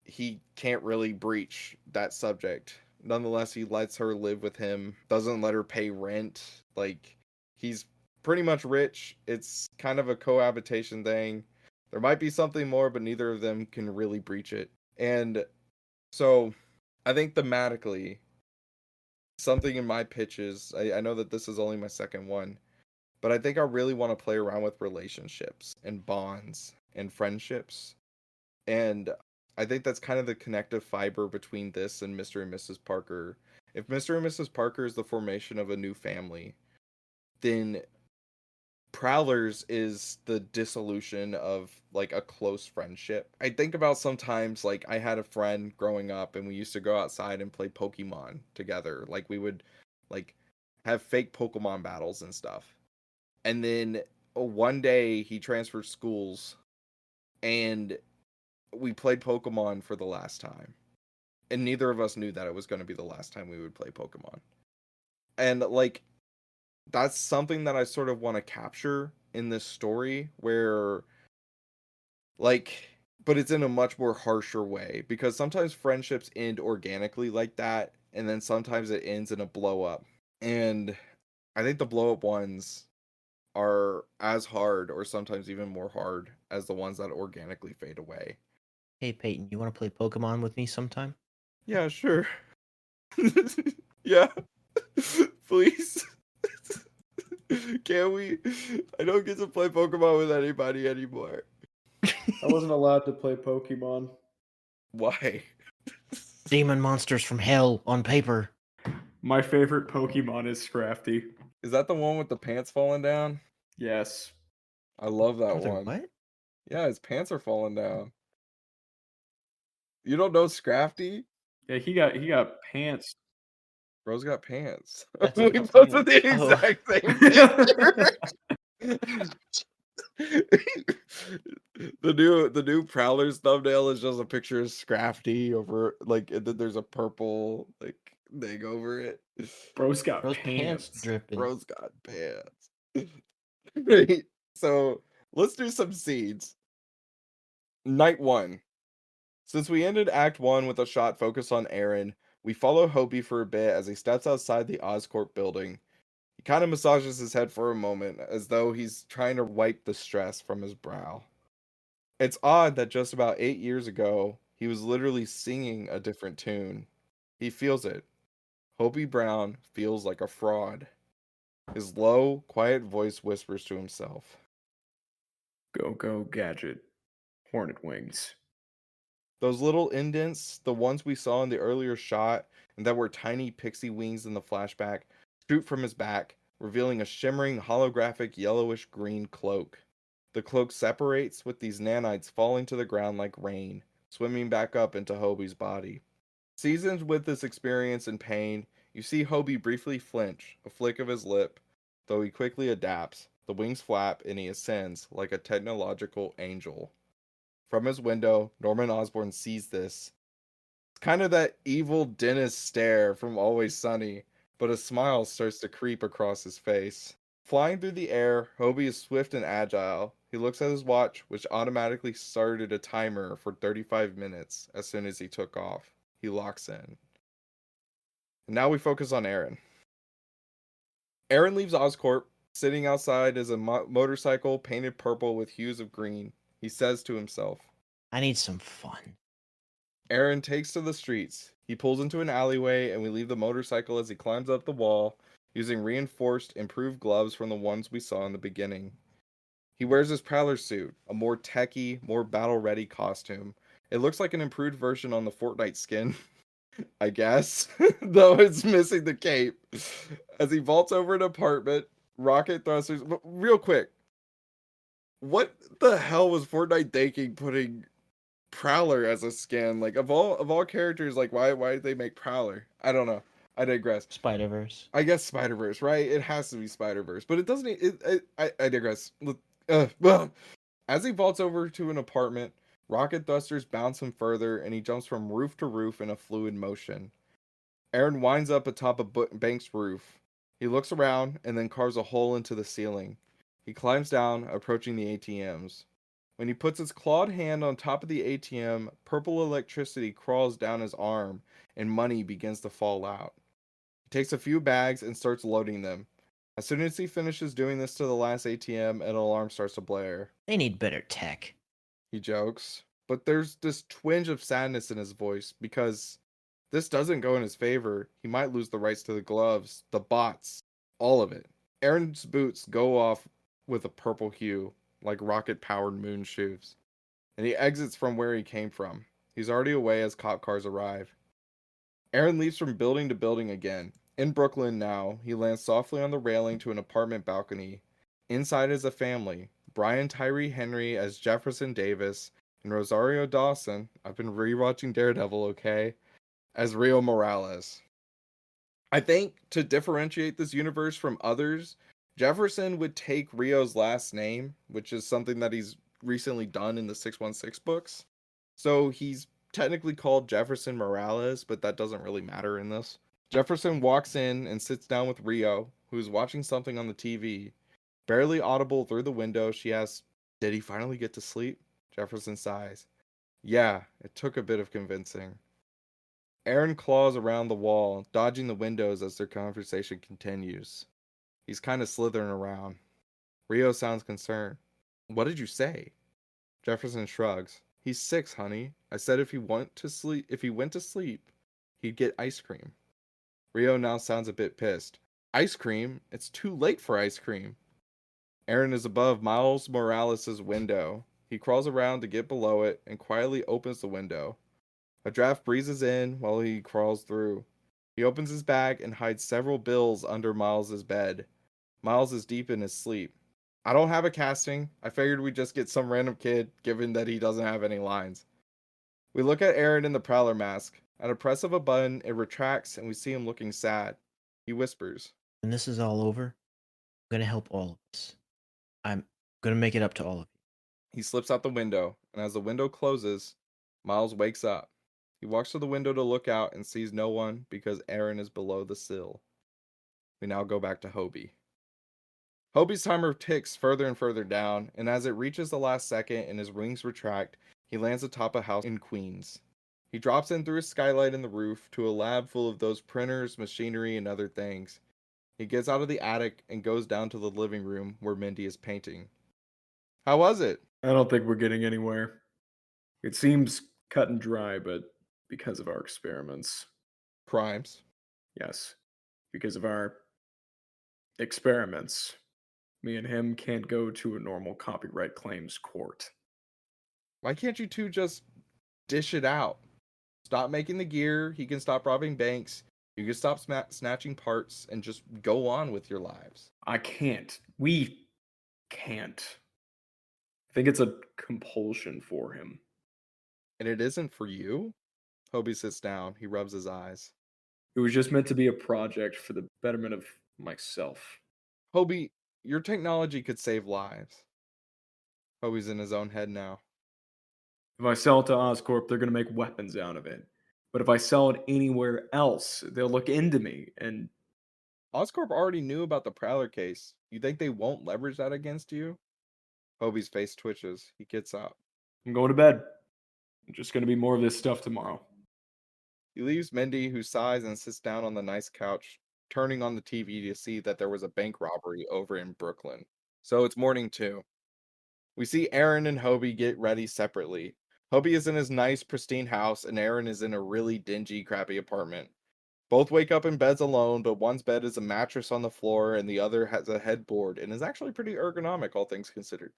he can't really breach that subject. Nonetheless, he lets her live with him, doesn't let her pay rent. Like, he's pretty much rich. It's kind of a cohabitation thing. There might be something more, but neither of them can really breach it. And so, I think thematically, something in my pitches, I know that this is only my second one, but I think I really want to play around with relationships and bonds and friendships. And I think that's kind of the connective fiber between this and Mr. and Mrs. Parker. If Mr. and Mrs. Parker is the formation of a new family, then Prowlers is the dissolution of like a close friendship. I think about sometimes like I had a friend growing up and we used to go outside and play Pokemon together. Like we would like have fake Pokemon battles and stuff. And then one day he transferred schools and we played Pokemon for the last time. And neither of us knew that it was going to be the last time we would play Pokemon. And like that's something that I sort of want to capture in this story where like but it's in a much more harsher way because sometimes friendships end organically like that and then sometimes it ends in a blow up. And I think the blow up ones are as hard or sometimes even more hard as the ones that organically fade away. Hey, Peyton, you want to play Pokemon with me sometime? Yeah, sure. Yeah. Please. Can we? I don't get to play Pokemon with anybody anymore. I wasn't allowed to play Pokemon. Why? Demon monsters from hell on paper. My favorite Pokemon is Scrafty. Is that the one with the pants falling down? Yes. I love that Brother, one. what? Yeah, his pants are falling down. You don't know Scrafty? Yeah, he got pants. Bro's got pants. That's We a posted the oh. exact same picture. The new Prowlers thumbnail is just a picture of Scrafty over like, and then there's a purple like thing over it. Bro's got Bro's pants pants. dripping. Bro's got pants. Right. So let's do some scenes. Night 1. Since we ended Act 1 with a shot focused on Aaron, we follow Hobie for a bit as he steps outside the Oscorp building. He kind of massages his head for a moment, as though he's trying to wipe the stress from his brow. It's odd that just about 8 years ago, he was literally singing a different tune. He feels it. Hobie Brown feels like a fraud. His low, quiet voice whispers to himself. Go, go, gadget. Hornet wings. Those little indents, the ones we saw in the earlier shot, and that were tiny pixie wings in the flashback, shoot from his back, revealing a shimmering holographic yellowish green cloak. The cloak separates, with these nanites falling to the ground like rain, swimming back up into Hobie's body. Seasoned with this experience and pain, you see Hobie briefly flinch, a flick of his lip, though he quickly adapts. The wings flap and he ascends like a technological angel. From his window, Norman Osborn sees this. It's kind of that evil dentist stare from Always Sunny, but a smile starts to creep across his face. Flying through the air, Hobie is swift and agile. He looks at his watch, which automatically started a timer for 35 minutes as soon as he took off. He locks in. And now we focus on Aaron. Aaron leaves Oscorp. Sitting outside is a motorcycle painted purple with hues of green. He says to himself, I need some fun. Aaron takes to the streets. He pulls into an alleyway and we leave the motorcycle as he climbs up the wall, using reinforced, improved gloves from the ones we saw in the beginning. He wears his Prowler suit, a more techy, more battle-ready costume. It looks like an improved version on the Fortnite skin, I guess, though it's missing the cape. As he vaults over an apartment, rocket thrusters... Real quick, what the hell was Fortnite thinking putting Prowler as a skin? Like, of all characters, like, why did they make Prowler? I don't know. I digress. Spider-Verse. I guess Spider-Verse, right? It has to be Spider-Verse, but it doesn't. I digress. Well, as he vaults over to an apartment, rocket thrusters bounce him further, and he jumps from roof to roof in a fluid motion. Aaron winds up atop a bank's roof. He looks around and then carves a hole into the ceiling. He climbs down, approaching the ATMs. When he puts his clawed hand on top of the ATM, purple electricity crawls down his arm, and money begins to fall out. He takes a few bags and starts loading them. As soon as he finishes doing this to the last ATM, an alarm starts to blare. They need better tech. He jokes. But there's this twinge of sadness in his voice because this doesn't go in his favor. He might lose the rights to the gloves, the bots, all of it. Aaron's boots go off with a purple hue, like rocket-powered moon shoes. And he exits from where he came from. He's already away as cop cars arrive. Aaron leaps from building to building again. In Brooklyn now, he lands softly on the railing to an apartment balcony. Inside is a family. Brian Tyree Henry as Jefferson Davis, and Rosario Dawson, I've been rewatching Daredevil, okay, as Rio Morales. I think to differentiate this universe from others, Jefferson would take Rio's last name, which is something that he's recently done in the 616 books. So he's technically called Jefferson Morales, but that doesn't really matter in this. Jefferson walks in and sits down with Rio, who's watching something on the TV. Barely audible through the window, she asks, "Did he finally get to sleep?" Jefferson sighs. "Yeah, it took a bit of convincing." Aaron claws around the wall, dodging the windows as their conversation continues. He's kind of slithering around. Rio sounds concerned. "What did you say?" Jefferson shrugs. "He's 6, honey. I said if he went to sleep, he'd get ice cream." Rio now sounds a bit pissed. "Ice cream? It's too late for ice cream." Aaron is above Miles Morales' window. He crawls around to get below it and quietly opens the window. A draft breezes in while he crawls through. He opens his bag and hides several bills under Miles' bed. Miles is deep in his sleep. "I don't have a casting. I figured we'd just get some random kid, given that he doesn't have any lines." We look at Aaron in the Prowler mask. At a press of a button, it retracts and we see him looking sad. He whispers, When this is all over, I'm going to help all of us. I'm going to make it up to all of He slips out the window, and as the window closes, Miles wakes up. He walks to the window to look out and sees no one because Aaron is below the sill. We now go back to Hobie. Hobie's timer ticks further and further down, and as it reaches the last second and his wings retract, he lands atop a house in Queens. He drops in through a skylight in the roof to a lab full of those printers, machinery, and other things. He gets out of the attic and goes down to the living room where Mindy is painting. How was it? I don't think we're getting anywhere. It seems cut and dry, but because of our experiments. Crimes. Yes. Because of our experiments. Me and him can't go to a normal copyright claims court. Why can't you two just dish it out? Stop making the gear, he can stop robbing banks, you can stop snatching parts, and just go on with your lives. I can't. We can't. I think it's a compulsion for him. And it isn't for you? Hobie sits down, he rubs his eyes. It was just meant to be a project for the betterment of myself. Hobie, your technology could save lives. Hobie's in his own head now. If I sell it to Oscorp, they're going to make weapons out of it. But if I sell it anywhere else, they'll look into me and Oscorp already knew about the Prowler case. You think they won't leverage that against you? Hobie's face twitches. He gets up. I'm going to bed. It's just going to be more of this stuff tomorrow. He leaves Mindy, who sighs and sits down on the nice couch, turning on the TV to see that there was a bank robbery over in Brooklyn. So it's morning too. We see Aaron and Hobie get ready separately. Hobie is in his nice, pristine house, and Aaron is in a really dingy, crappy apartment. Both wake up in beds alone, but one's bed is a mattress on the floor, and the other has a headboard, and is actually pretty ergonomic, all things considered.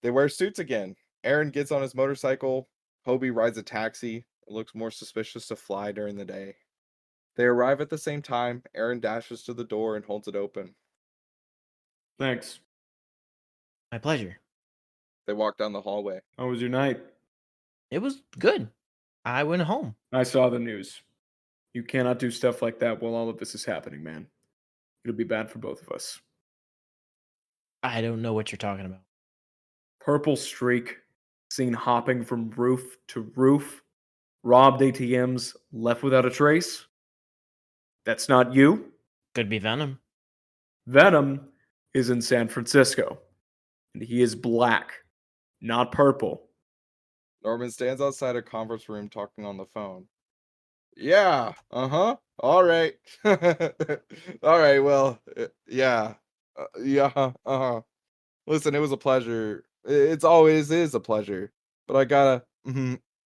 They wear suits again. Aaron gets on his motorcycle. Hobie rides a taxi. It looks more suspicious to fly during the day. They arrive at the same time. Aaron dashes to the door and holds it open. Thanks. My pleasure. They walk down the hallway. How was your night? It was good. I went home. I saw the news. You cannot do stuff like that while all of this is happening, man. It'll be bad for both of us. I don't know what you're talking about. Purple streak, seen hopping from roof to roof, robbed ATMs, left without a trace. That's not you. Could be Venom. Venom is in San Francisco, and he is black, not purple. Norman stands outside a conference room talking on the phone. Yeah, uh-huh. All right. All right, well, yeah. Yeah, uh-huh. Listen, it was a pleasure. It's always is a pleasure. But I gotta,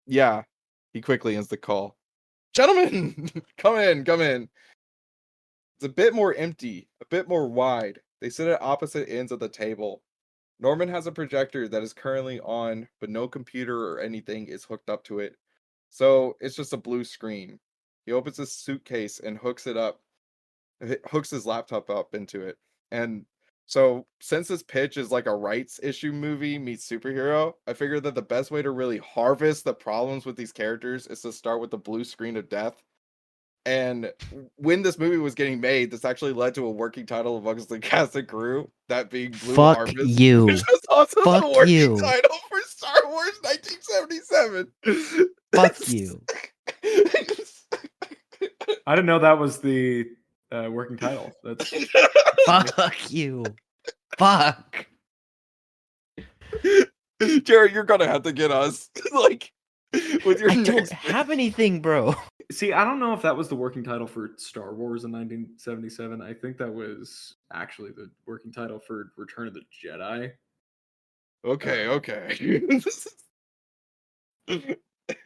yeah. He quickly ends the call. Gentlemen, come in, come in. It's a bit more empty, a bit more wide. They sit at opposite ends of the table. Norman has a projector that is currently on, but no computer or anything is hooked up to it. So it's just a blue screen. He opens his suitcase and hooks his laptop up into it. And so since this pitch is like a rights issue movie meets superhero, I figured that the best way to really harvest the problems with these characters is to start with the blue screen of death. And when this movie was getting made, this actually led to a working title amongst the cast and crew, that being Blue Fuck Harvest. you. Which was also Fuck the working you. title for Star Wars 1977. Fuck you. I didn't know that was the working title. That's Fuck you. Fuck. Jared, you're gonna have to get us like with your I don't next have anything, bro. See, I don't know if that was the working title for Star Wars in 1977. I think that was actually the working title for Return of the Jedi. Okay.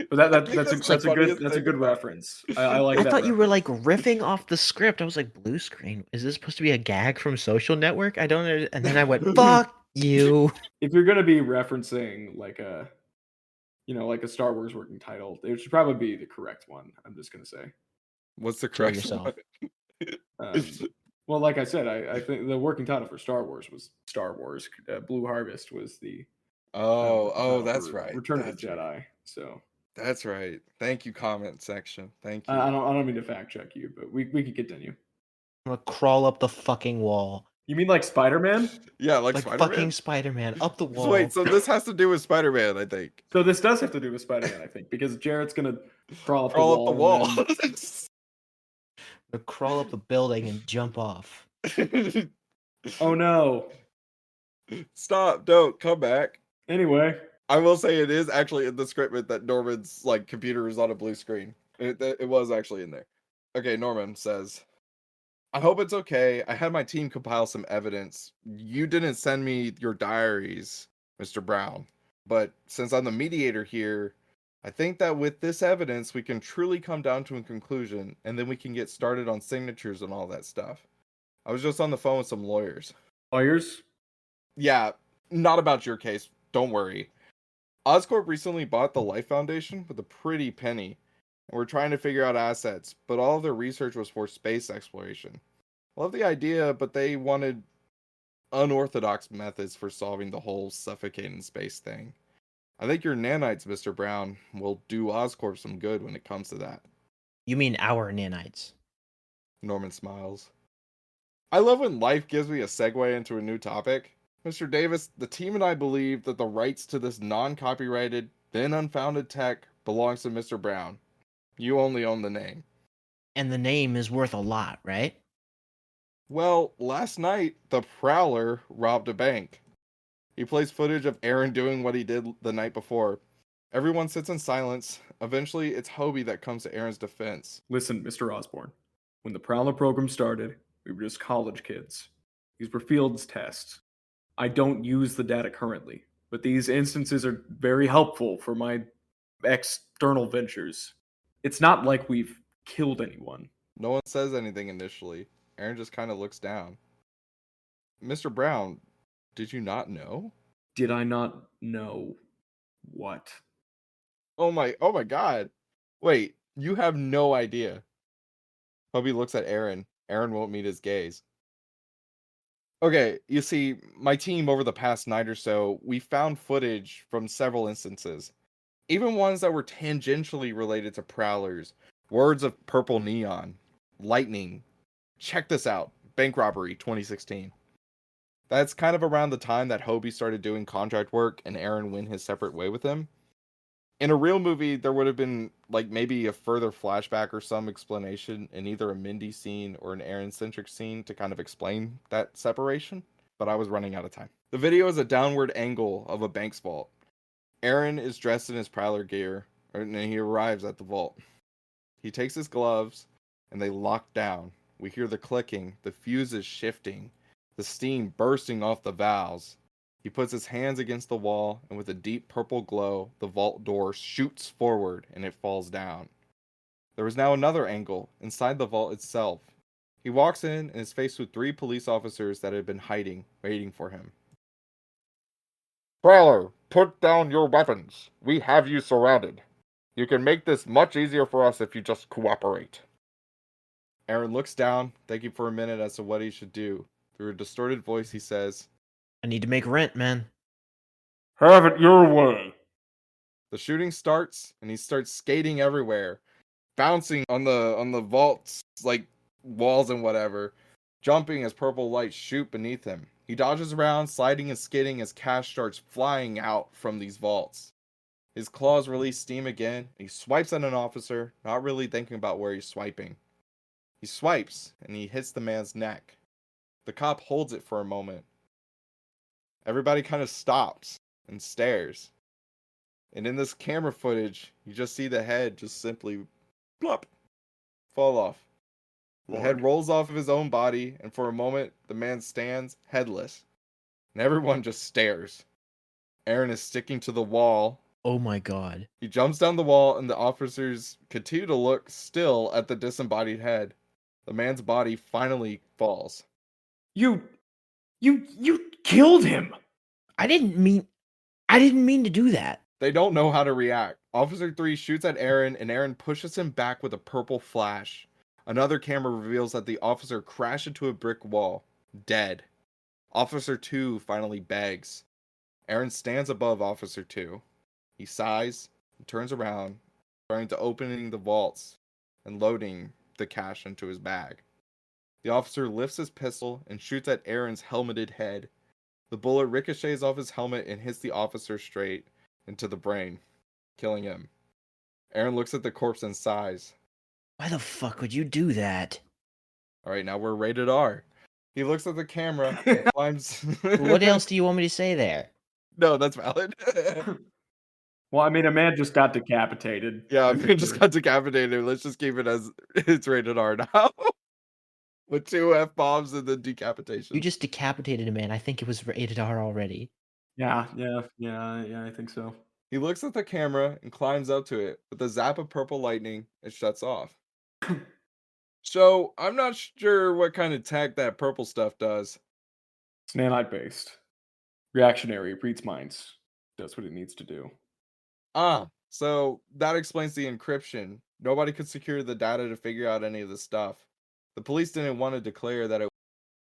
But I think that's the a funniest good thing about it. reference. I like I that. thought you were like reference. riffing off the script. I was like, blue screen. Is this supposed to be a gag from Social Network? I don't know. And then I went, fuck you. If you're gonna be referencing like a Star Wars working title, it should probably be the correct one. I'm just gonna say. What's the Kill correct yourself. one? Well, like I said, I think the working title for Star Wars was Star Wars. Blue Harvest was the working title that's for right. Return of the That's Jedi. right. So That's right. Thank you, comment section. Thank you. I don't mean to fact check you, but we could continue. I'm gonna crawl up the fucking wall You mean like Spider-Man? Yeah, like Like Spider-Man. fucking Spider-Man up the wall. Wait, so this has to do with Spider-Man, I think. So this does have to do with Spider-Man, I think, because Jarrett's gonna crawl up the Crawl up the wall. wall. To crawl up the building and jump off. Oh no. Stop! Don't come back. Anyway, I will say it is actually in the script that Norman's like computer is on a blue screen. It was actually in there. Okay, Norman says, "I hope it's okay. I had my team compile some evidence. You didn't send me your diaries, Mr. Brown. But since I'm the mediator here, I think that with this evidence, we can truly come down to a conclusion, and then we can get started on signatures and all that stuff. I was just on the phone with some lawyers. lawyers. Yeah, not about your case. Don't worry. Oscorp recently bought the Life Foundation with a pretty penny, and we're trying to figure out assets, but all of their research was for space exploration. I love the idea, but they wanted unorthodox methods for solving the whole suffocating space thing. I think your nanites, Mr. Brown, will do Oscorp some good when it comes to that." You mean our nanites? Norman smiles. I love when life gives me a segue into a new topic. Mr. Davis, the team and I believe that the rights to this non-copyrighted, then unfounded tech belongs to Mr. Brown. You only own the name. And the name is worth a lot, right? Well, last night, the Prowler robbed a bank. He plays footage of Aaron doing what he did the night before. Everyone sits in silence. Eventually, it's Hobie that comes to Aaron's defense. Listen, Mr. Osborne. When the Prowler program started, we were just college kids. These were fields tests. I don't use the data currently, but these instances are very helpful for my external ventures. It's not like we've killed anyone. No one says anything initially. Aaron just kind of looks down. Mr. Brown, did you not know? Did I not know what? Oh my god. Wait, you have no idea. Hobie looks at Aaron. Aaron won't meet his gaze. Okay, you see, my team over the past night or so, we found footage from several instances. Even ones that were tangentially related to Prowlers. Words of purple neon. Lightning. Check this out. Bank robbery 2016. That's kind of around the time that Hobie started doing contract work and Aaron went his separate way with him. In a real movie, there would have been like maybe a further flashback or some explanation in either a Mindy scene or an Aaron-centric scene to kind of explain that separation, but I was running out of time. The video is a downward angle of a bank's vault. Aaron is dressed in his Prowler gear, and he arrives at the vault. He takes his gloves, and they lock down. We hear the clicking, the fuses shifting, the steam bursting off the valves. He puts his hands against the wall, and with a deep purple glow, the vault door shoots forward and it falls down. There is now another angle, inside the vault itself. He walks in and is faced with 3 police officers that had been hiding, waiting for him. "Prowler, put down your weapons. We have you surrounded. You can make this much easier for us if you just cooperate." Aaron looks down, thinking for a minute as to what he should do. Through a distorted voice, he says, I need to make rent, man. Have it your way. the shooting starts, and he starts skating everywhere, bouncing on the vaults, like walls and whatever, jumping as purple lights shoot beneath him. He dodges around, sliding and skidding as cash starts flying out from these vaults. His claws release steam again. He swipes at an officer, not really thinking about where he's swiping. He swipes, and he hits the man's neck. The cop holds it for a moment. Everybody kind of stops and stares. And in this camera footage, you just see the head just simply plop, fall off. The head rolls off of his own body, and for a moment, the man stands headless. And everyone just stares. Aaron is sticking to the wall. Oh my god. He jumps down the wall, and the officers continue to look still at the disembodied head. The man's body finally falls. You killed him. I didn't mean to do that. They don't know how to react. Officer 3 shoots at Aaron, and Aaron pushes him back with a purple flash. Another camera reveals that the officer crashed into a brick wall, dead. Officer 2 finally begs. Aaron stands above Officer 2. He sighs and turns around, trying to opening the vaults and loading the cash into his bag. The officer lifts his pistol and shoots at Aaron's helmeted head. The bullet ricochets off his helmet and hits the officer straight into the brain, killing him. Aaron looks at the corpse and sighs. Why the fuck would you do that? Alright, now we're rated R. He looks at the camera and climbs. What else do you want me to say there? No, that's valid. Well, I mean, a man just got decapitated. Yeah, I mean, just got decapitated. Let's just keep it as it's rated R now. With 2 F-bombs and the decapitation. You just decapitated a man. I think it was rated R already. Yeah, I think so. He looks at the camera and climbs up to it. With a zap of purple lightning, it shuts off. So, I'm not sure what kind of tech that purple stuff does. It's nanite based. Reactionary, reads minds. Does what it needs to do. So that explains the encryption. Nobody could secure the data to figure out any of the stuff. The police didn't want to declare that it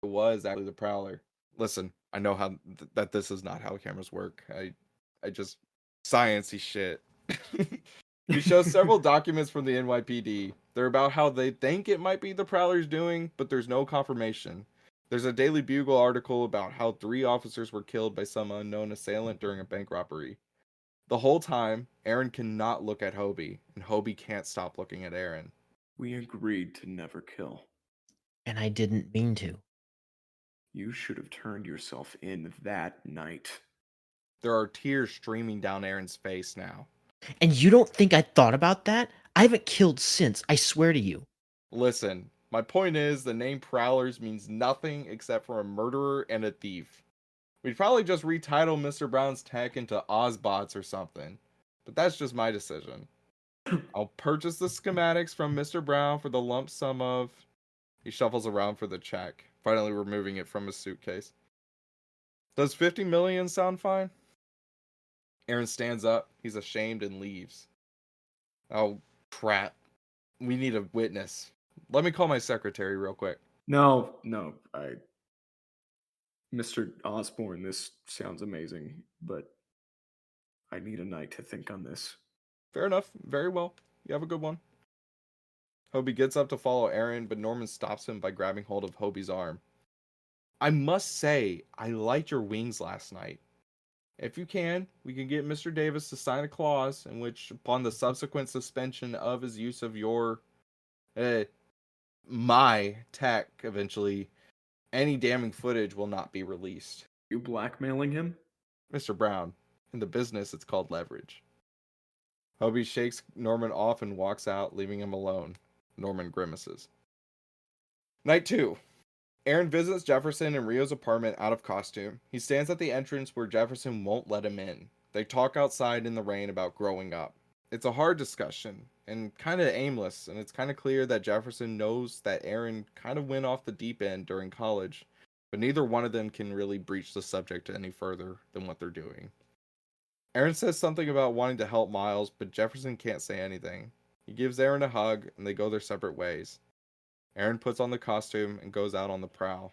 was actually the Prowler. Listen, I know how that this is not how cameras work. I just sciencey shit. He shows several documents from the NYPD. They're about how they think it might be the Prowlers doing, but there's no confirmation. There's a Daily Bugle article about how 3 officers were killed by some unknown assailant during a bank robbery. The whole time, Aaron cannot look at Hobie, and Hobie can't stop looking at Aaron. We agreed to never kill. And I didn't mean to. You should have turned yourself in that night. There are tears streaming down Aaron's face now. And you don't think I thought about that? I haven't killed since, I swear to you. Listen, my point is the name Prowlers means nothing except for a murderer and a thief. We'd probably just retitle Mr. Brown's tech into Ozbots or something. But that's just my decision. I'll purchase the schematics from Mr. Brown for the lump sum of... He shuffles around for the check, finally removing it from his suitcase. Does 50 million sound fine? Aaron stands up. He's ashamed and leaves. Oh, crap. We need a witness. Let me call my secretary real quick. No, Mr. Osborne, this sounds amazing, but I need a night to think on this. Fair enough. Very well. You have a good one. Hobie gets up to follow Aaron, but Norman stops him by grabbing hold of Hobie's arm. I must say, I liked your wings last night. If you can, we can get Mr. Davis to sign a clause in which, upon the subsequent suspension of his use of my tech eventually, any damning footage will not be released. You blackmailing him? Mr. Brown, in the business it's called leverage. Hobie shakes Norman off and walks out, leaving him alone. Norman grimaces. Night 2. Aaron visits Jefferson in Rio's apartment out of costume. He stands at the entrance where Jefferson won't let him in. They talk outside in the rain about growing up. It's a hard discussion, and kind of aimless, and it's kind of clear that Jefferson knows that Aaron kind of went off the deep end during college, but neither one of them can really breach the subject any further than what they're doing. Aaron says something about wanting to help Miles, but Jefferson can't say anything. He gives Aaron a hug, and they go their separate ways. Aaron puts on the costume and goes out on the prowl.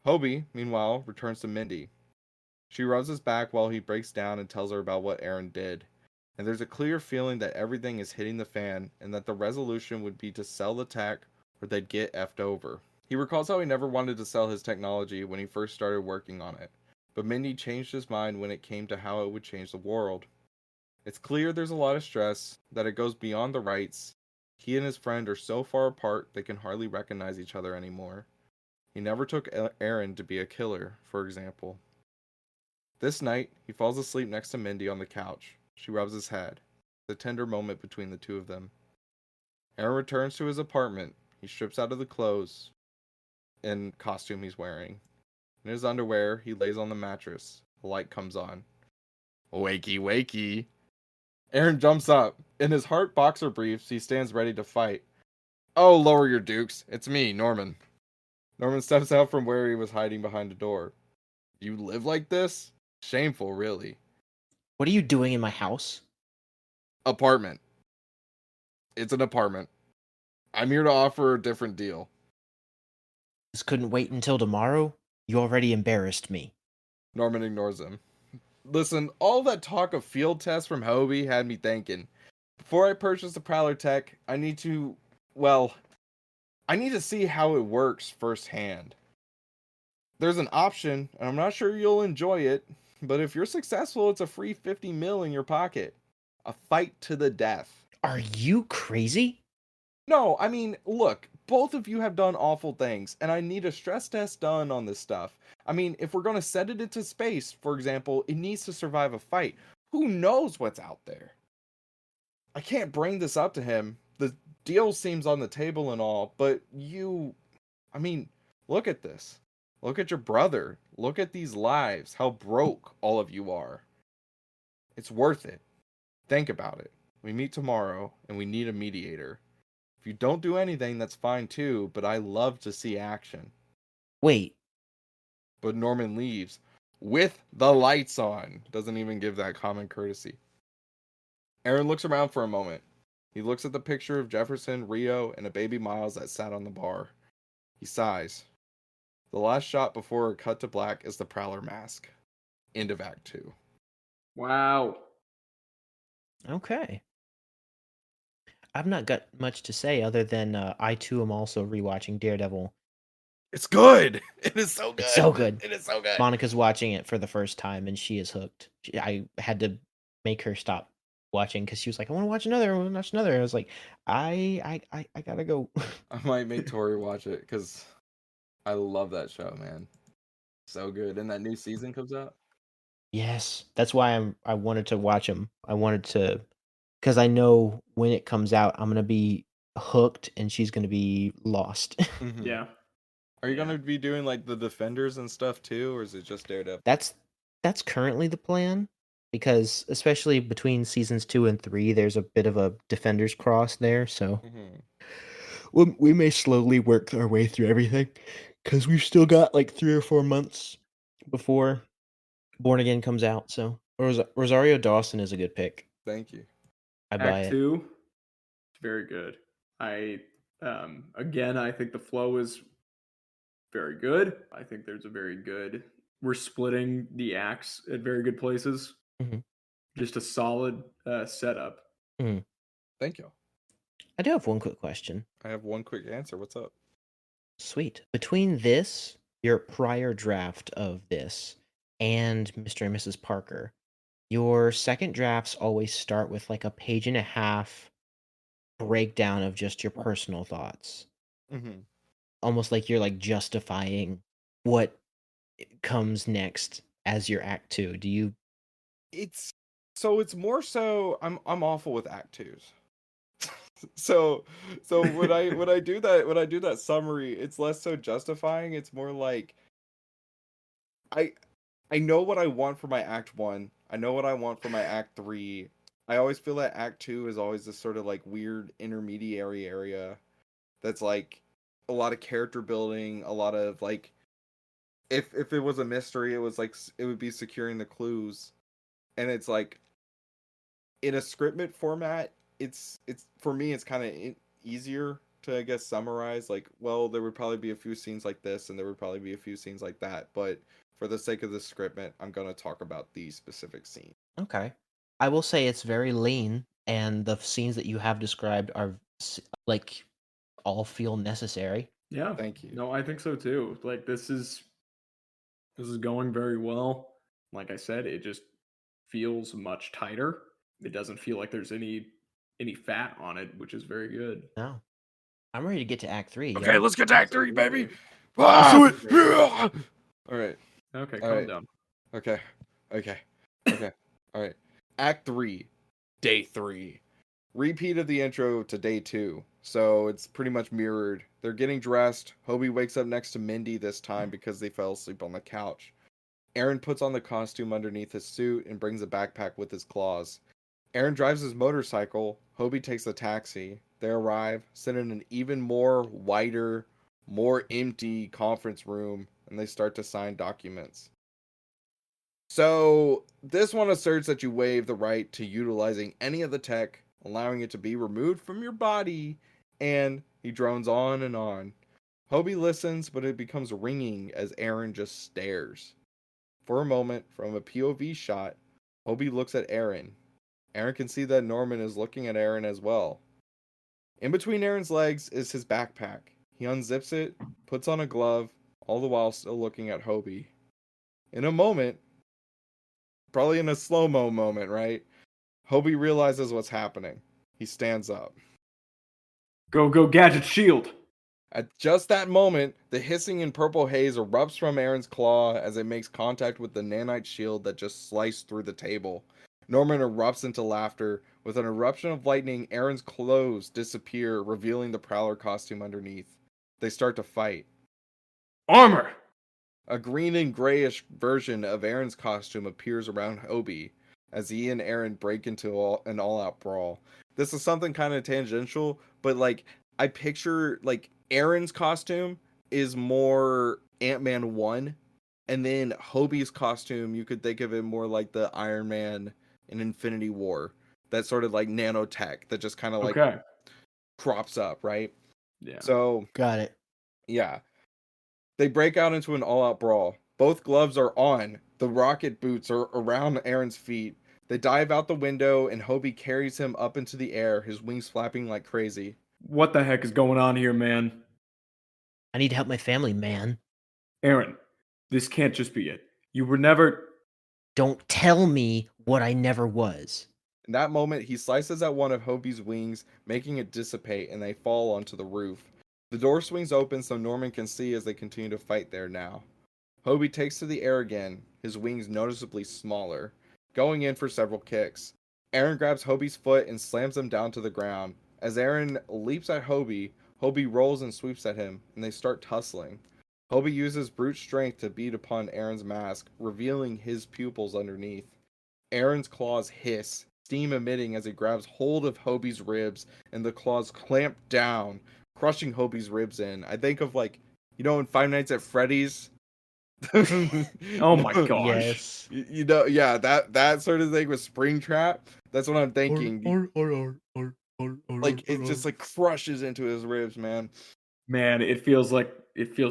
Hobie, meanwhile, returns to Mindy. She rubs his back while he breaks down and tells her about what Aaron did. And there's a clear feeling that everything is hitting the fan and that the resolution would be to sell the tech or they'd get effed over. He recalls how he never wanted to sell his technology when he first started working on it, but Mindy changed his mind when it came to how it would change the world. It's clear there's a lot of stress, that it goes beyond the rights. He and his friend are so far apart they can hardly recognize each other anymore. He never took Aaron to be a killer, for example. This night, he falls asleep next to Mindy on the couch. She rubs his head. The tender moment between the two of them. Aaron returns to his apartment. He strips out of the clothes and costume he's wearing. In his underwear, he lays on the mattress. The light comes on. Wakey, wakey. Aaron jumps up. In his heart boxer briefs, he stands ready to fight. Oh, lower your dukes. It's me, Norman. Norman steps out from where he was hiding behind a door. You live like this? Shameful, really. What are you doing in my house? Apartment. It's an apartment. I'm here to offer a different deal. This couldn't wait until tomorrow? You already embarrassed me. Norman ignores him. Listen, all that talk of field tests from Hobie had me thinking. Before I purchase the Prowler tech, I need to, I need to see how it works firsthand. There's an option, and I'm not sure you'll enjoy it, but if you're successful, it's a free 50 mil in your pocket. A fight to the death. Are you crazy? No, I mean, look, both of you have done awful things, and I need a stress test done on this stuff. I mean, if we're going to set it into space, for example, it needs to survive a fight. Who knows what's out there? I can't bring this up to him. The deal seems on the table and all, but I mean, look at this. Look at your brother. Look at these lives, how broke all of you are. It's worth it. Think about it. We meet tomorrow, and we need a mediator. If you don't do anything, that's fine too, but I love to see action. Wait, But Norman leaves with the lights on. Doesn't even give that common courtesy. Aaron looks around for a moment. He looks at the picture of Jefferson, Rio, and a baby Miles that sat on the bar. He sighs. The last shot before a cut to black is the Prowler mask. End of Act 2. Wow. okay. I've not got much to say other than I too am also rewatching Daredevil. It's good! It is so good! It's so good. It is so good! Monica's watching it for the first time and she is hooked. I had to make her stop watching because she was like, "I want to watch another. I want to watch another." And I was like, I gotta go." I might make Tori watch it, because I love that show, man. So good. And that new season comes out? Yes, that's why I wanted to watch them. I wanted to, because I know when it comes out, I'm gonna be hooked and she's gonna be lost. Mm-hmm. Yeah. Are you Yeah. gonna be doing like the Defenders and stuff too, or is it just Daredevil? That's currently the plan, because especially between seasons 2 and 3, there's a bit of a Defenders cross there. So Mm-hmm. we may slowly work our way through everything, because we've still got like 3 or 4 months before Born Again comes out. So Rosario Dawson is a good pick. Thank you. I buy Act it. 2, it's very good. Again, I think the flow is very good. I think there's a very good. We're splitting the acts at very good places. Mhm. Just a solid setup. Thank you. I do have one quick question. I have one quick answer. What's up? Sweet. Between this, your prior draft of this, and Mr. and Mrs. Parker, your second drafts always start with like a page and a half breakdown of just your personal thoughts. Mm-hmm. Almost like you're like justifying what comes next as your act 2. Do you It's more so I'm awful with Act 2s. so when I do that summary, it's less so justifying. It's more like I know what I want for my Act 1. I know what I want for my Act 3. I always feel that Act 2 is always this sort of like weird intermediary area that's like a lot of character building, a lot of like if it was a mystery, it was like it would be securing the clues. And it's like in a scriptment format, it's for me it's kind of easier to, I guess, summarize. Like, well, there would probably be a few scenes like this and there would probably be a few scenes like that, but for the sake of the scriptment, I'm going to talk about these specific scenes. Okay. I will say it's very lean, and the scenes that you have described are like all feel necessary. Yeah. Thank you. No, I think so too. Like this is going very well. Like I said, it just feels much tighter. It doesn't feel like there's any fat on it, which is very good. No. I'm ready to get to Act 3. Okay, yo. let's get to Act 3, baby. Let's do All right. Okay, All calm right. down. Okay. All right. Act 3, Day 3. Repeat of the intro to Day 2. So it's pretty much mirrored. They're getting dressed. Hobie wakes up next to Mindy this time because they fell asleep on the couch. Aaron puts on the costume underneath his suit and brings a backpack with his claws. Aaron drives his motorcycle. Hobie takes a taxi. They arrive, sit in an even more wider, more empty conference room, and they start to sign documents. So, this one asserts that you waive the right to utilizing any of the tech, allowing it to be removed from your body, and he drones on and on. Hobie listens, but it becomes ringing as Aaron just stares. For a moment, from a POV shot, Hobie looks at Aaron. Aaron can see that Norman is looking at Aaron as well. In between Aaron's legs is his backpack. He unzips it, puts on a glove, all the while still looking at Hobie. In a moment, probably in a slow-mo moment, right? Hobie realizes what's happening. He stands up. Go, go, Gadget Shield! At just that moment, the hissing and purple haze erupts from Aaron's claw as it makes contact with the nanite shield that just sliced through the table. Norman erupts into laughter. With an eruption of lightning, Aaron's clothes disappear, revealing the Prowler costume underneath. They start to fight. Armor! A green and grayish version of Aaron's costume appears around Hobie as he and Aaron break into an all-out brawl. This is something kind of tangential, but like I picture like Aaron's costume is more Ant-Man 1, and then Hobie's costume you could think of it more like the Iron Man in Infinity War. That sort of like nanotech that just kind of like Okay. crops up, right? Yeah. So, Got it. yeah. They break out into an all-out brawl. Both gloves are on. The rocket boots are around Aaron's feet. They dive out the window, and Hobie carries him up into the air, his wings flapping like crazy. What the heck is going on here, man? I need to help my family, man. Aaron, this can't just be it. You were never... Don't tell me what I never was. In that moment, he slices at one of Hobie's wings, making it dissipate, and they fall onto the roof. The door swings open so Norman can see as they continue to fight there now. Hobie takes to the air again, his wings noticeably smaller, going in for several kicks. Aaron grabs Hobie's foot and slams him down to the ground. As Aaron leaps at Hobie, Hobie rolls and sweeps at him, and they start tussling. Hobie uses brute strength to beat upon Aaron's mask, revealing his pupils underneath. Aaron's claws hiss, steam emitting as he grabs hold of Hobie's ribs, and the claws clamp down, crushing Hobie's ribs in. I think of like, in Five Nights at Freddy's. Oh my gosh. Yes. You know, yeah, that sort of thing with Springtrap. That's what I'm thinking. Like it just like crushes into his ribs, man. Man, it feels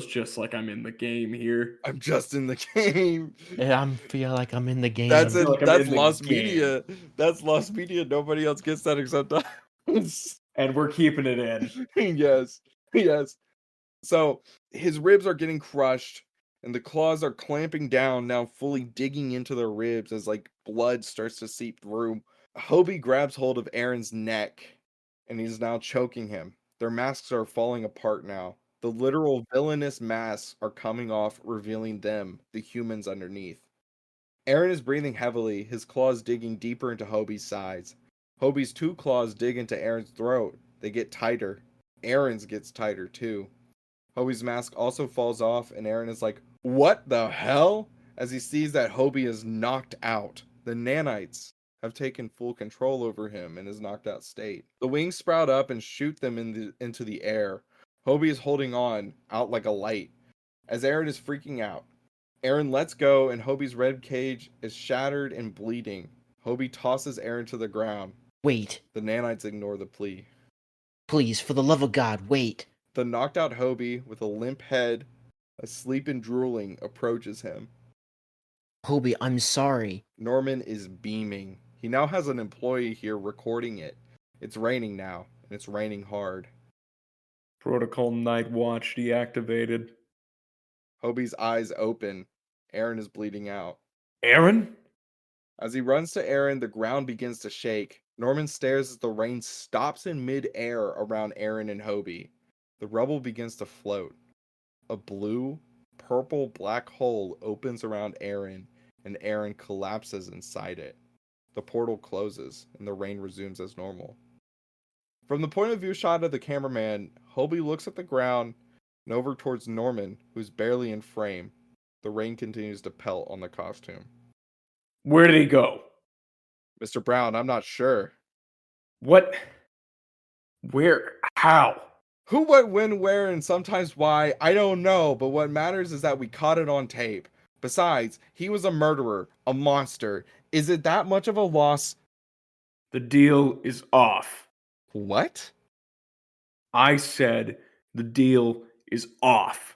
just like I'm in the game here. I'm just in the game. I feel like I'm in the game. That's feel like I'm that's in the lost game. media. That's lost media. Nobody else gets that except us. And we're keeping it in. Yes. Yes. So his ribs are getting crushed, and the claws are clamping down, now fully digging into their ribs as like blood starts to seep through. Hobie grabs hold of Aaron's neck, and he's now choking him. Their masks are falling apart now. The literal villainous masks are coming off, revealing them, the humans underneath. Aaron is breathing heavily, his claws digging deeper into Hobie's sides. Hobie's two claws dig into Aaron's throat. They get tighter. Aaron's gets tighter too. Hobie's mask also falls off, and Aaron is like, "What the hell?" as he sees that Hobie is knocked out. The nanites have taken full control over him in his knocked out state. The wings sprout up and shoot them into the air. Hobie is holding on, out like a light, as Aaron is freaking out. Aaron lets go, and Hobie's red cage is shattered and bleeding. Hobie tosses Aaron to the ground. Wait. The nanites ignore the plea. Please, for the love of God, wait. The knocked out Hobie, with a limp head, asleep and drooling, approaches him. Hobie, I'm sorry. Norman is beaming. He now has an employee here recording it. It's raining now, and it's raining hard. Protocol Night Watch deactivated. Hobie's eyes open. Aaron is bleeding out. Aaron? As he runs to Aaron, the ground begins to shake. Norman stares as the rain stops in mid-air around Aaron and Hobie. The rubble begins to float. A blue, purple, black hole opens around Aaron, and Aaron collapses inside it. The portal closes, and the rain resumes as normal. From the point of view shot of the cameraman, Hobie looks at the ground and over towards Norman, who's barely in frame. The rain continues to pelt on the costume. Where did he go? Mr. Brown, I'm not sure. What? Where? How? Who, what, when, where, and sometimes why, I don't know, but what matters is that we caught it on tape. Besides, he was a murderer, a monster. Is it that much of a loss? The deal is off. What? I said the deal is off.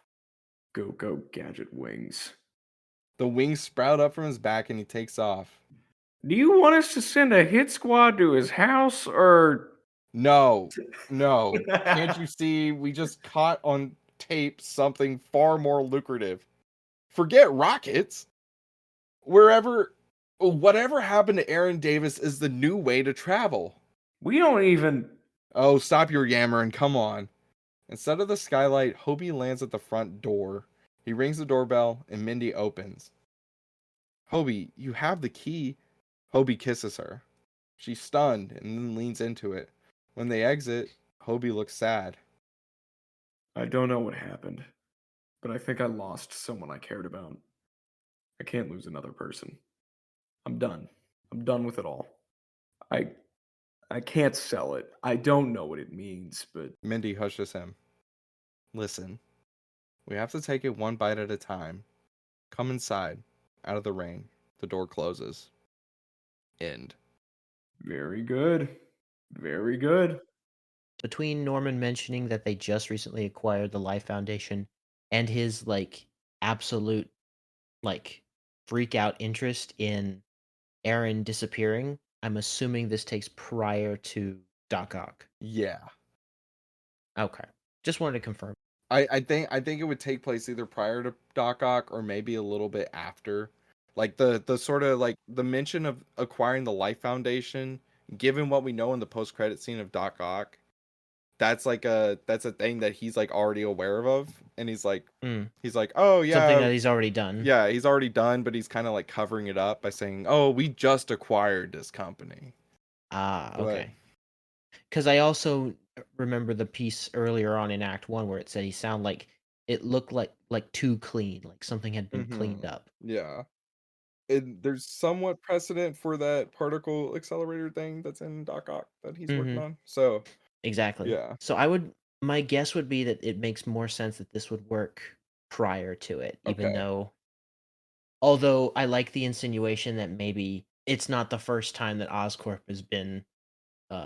Go, go, Gadget Wings. The wings sprout up from his back and he takes off. Do you want us to send a hit squad to his house, or... No, no. Can't you see? We just caught on tape something far more lucrative. Forget rockets. Whatever happened to Aaron Davis is the new way to travel. We don't even. Oh, stop your yammering. Come on. Instead of the skylight, Hobie lands at the front door. He rings the doorbell, and Mindy opens. Hobie, you have the key. Hobie kisses her. She's stunned and then leans into it. When they exit, Hobie looks sad. I don't know what happened, but I think I lost someone I cared about. I can't lose another person. I'm done. I'm done with it all. I I can't sell it. I don't know what it means, but Mindy hushes him. Listen, we have to take it one bite at a time. Come inside. Out of the rain. The door closes. End. very good. Very good. Between Norman mentioning that they just recently acquired the Life Foundation and his like absolute like freak out interest in Aaron disappearing, I'm assuming this takes prior to Doc Ock. Yeah. Okay. Just wanted to confirm. I think it would take place either prior to Doc Ock or maybe a little bit after. Like the sort of like the mention of acquiring the Life Foundation, given what we know in the post credit scene of Doc Ock, that's a thing that he's like already aware of, and he's like Mm. oh Something yeah, that he's already done. yeah, he's already done, but he's kind of like covering it up by saying, oh, we just acquired this company. Ah, But okay. Because I also remember the piece earlier on in Act 1 where it said he sounded like it looked like too clean, like something had been cleaned up. yeah. And there's somewhat precedent for that particle accelerator thing that's in Doc Ock that he's working Mhm. on. So, Exactly. yeah. So my guess would be that it makes more sense that this would work prior to it, even Okay. though although I like the insinuation that maybe it's not the first time that Oscorp has been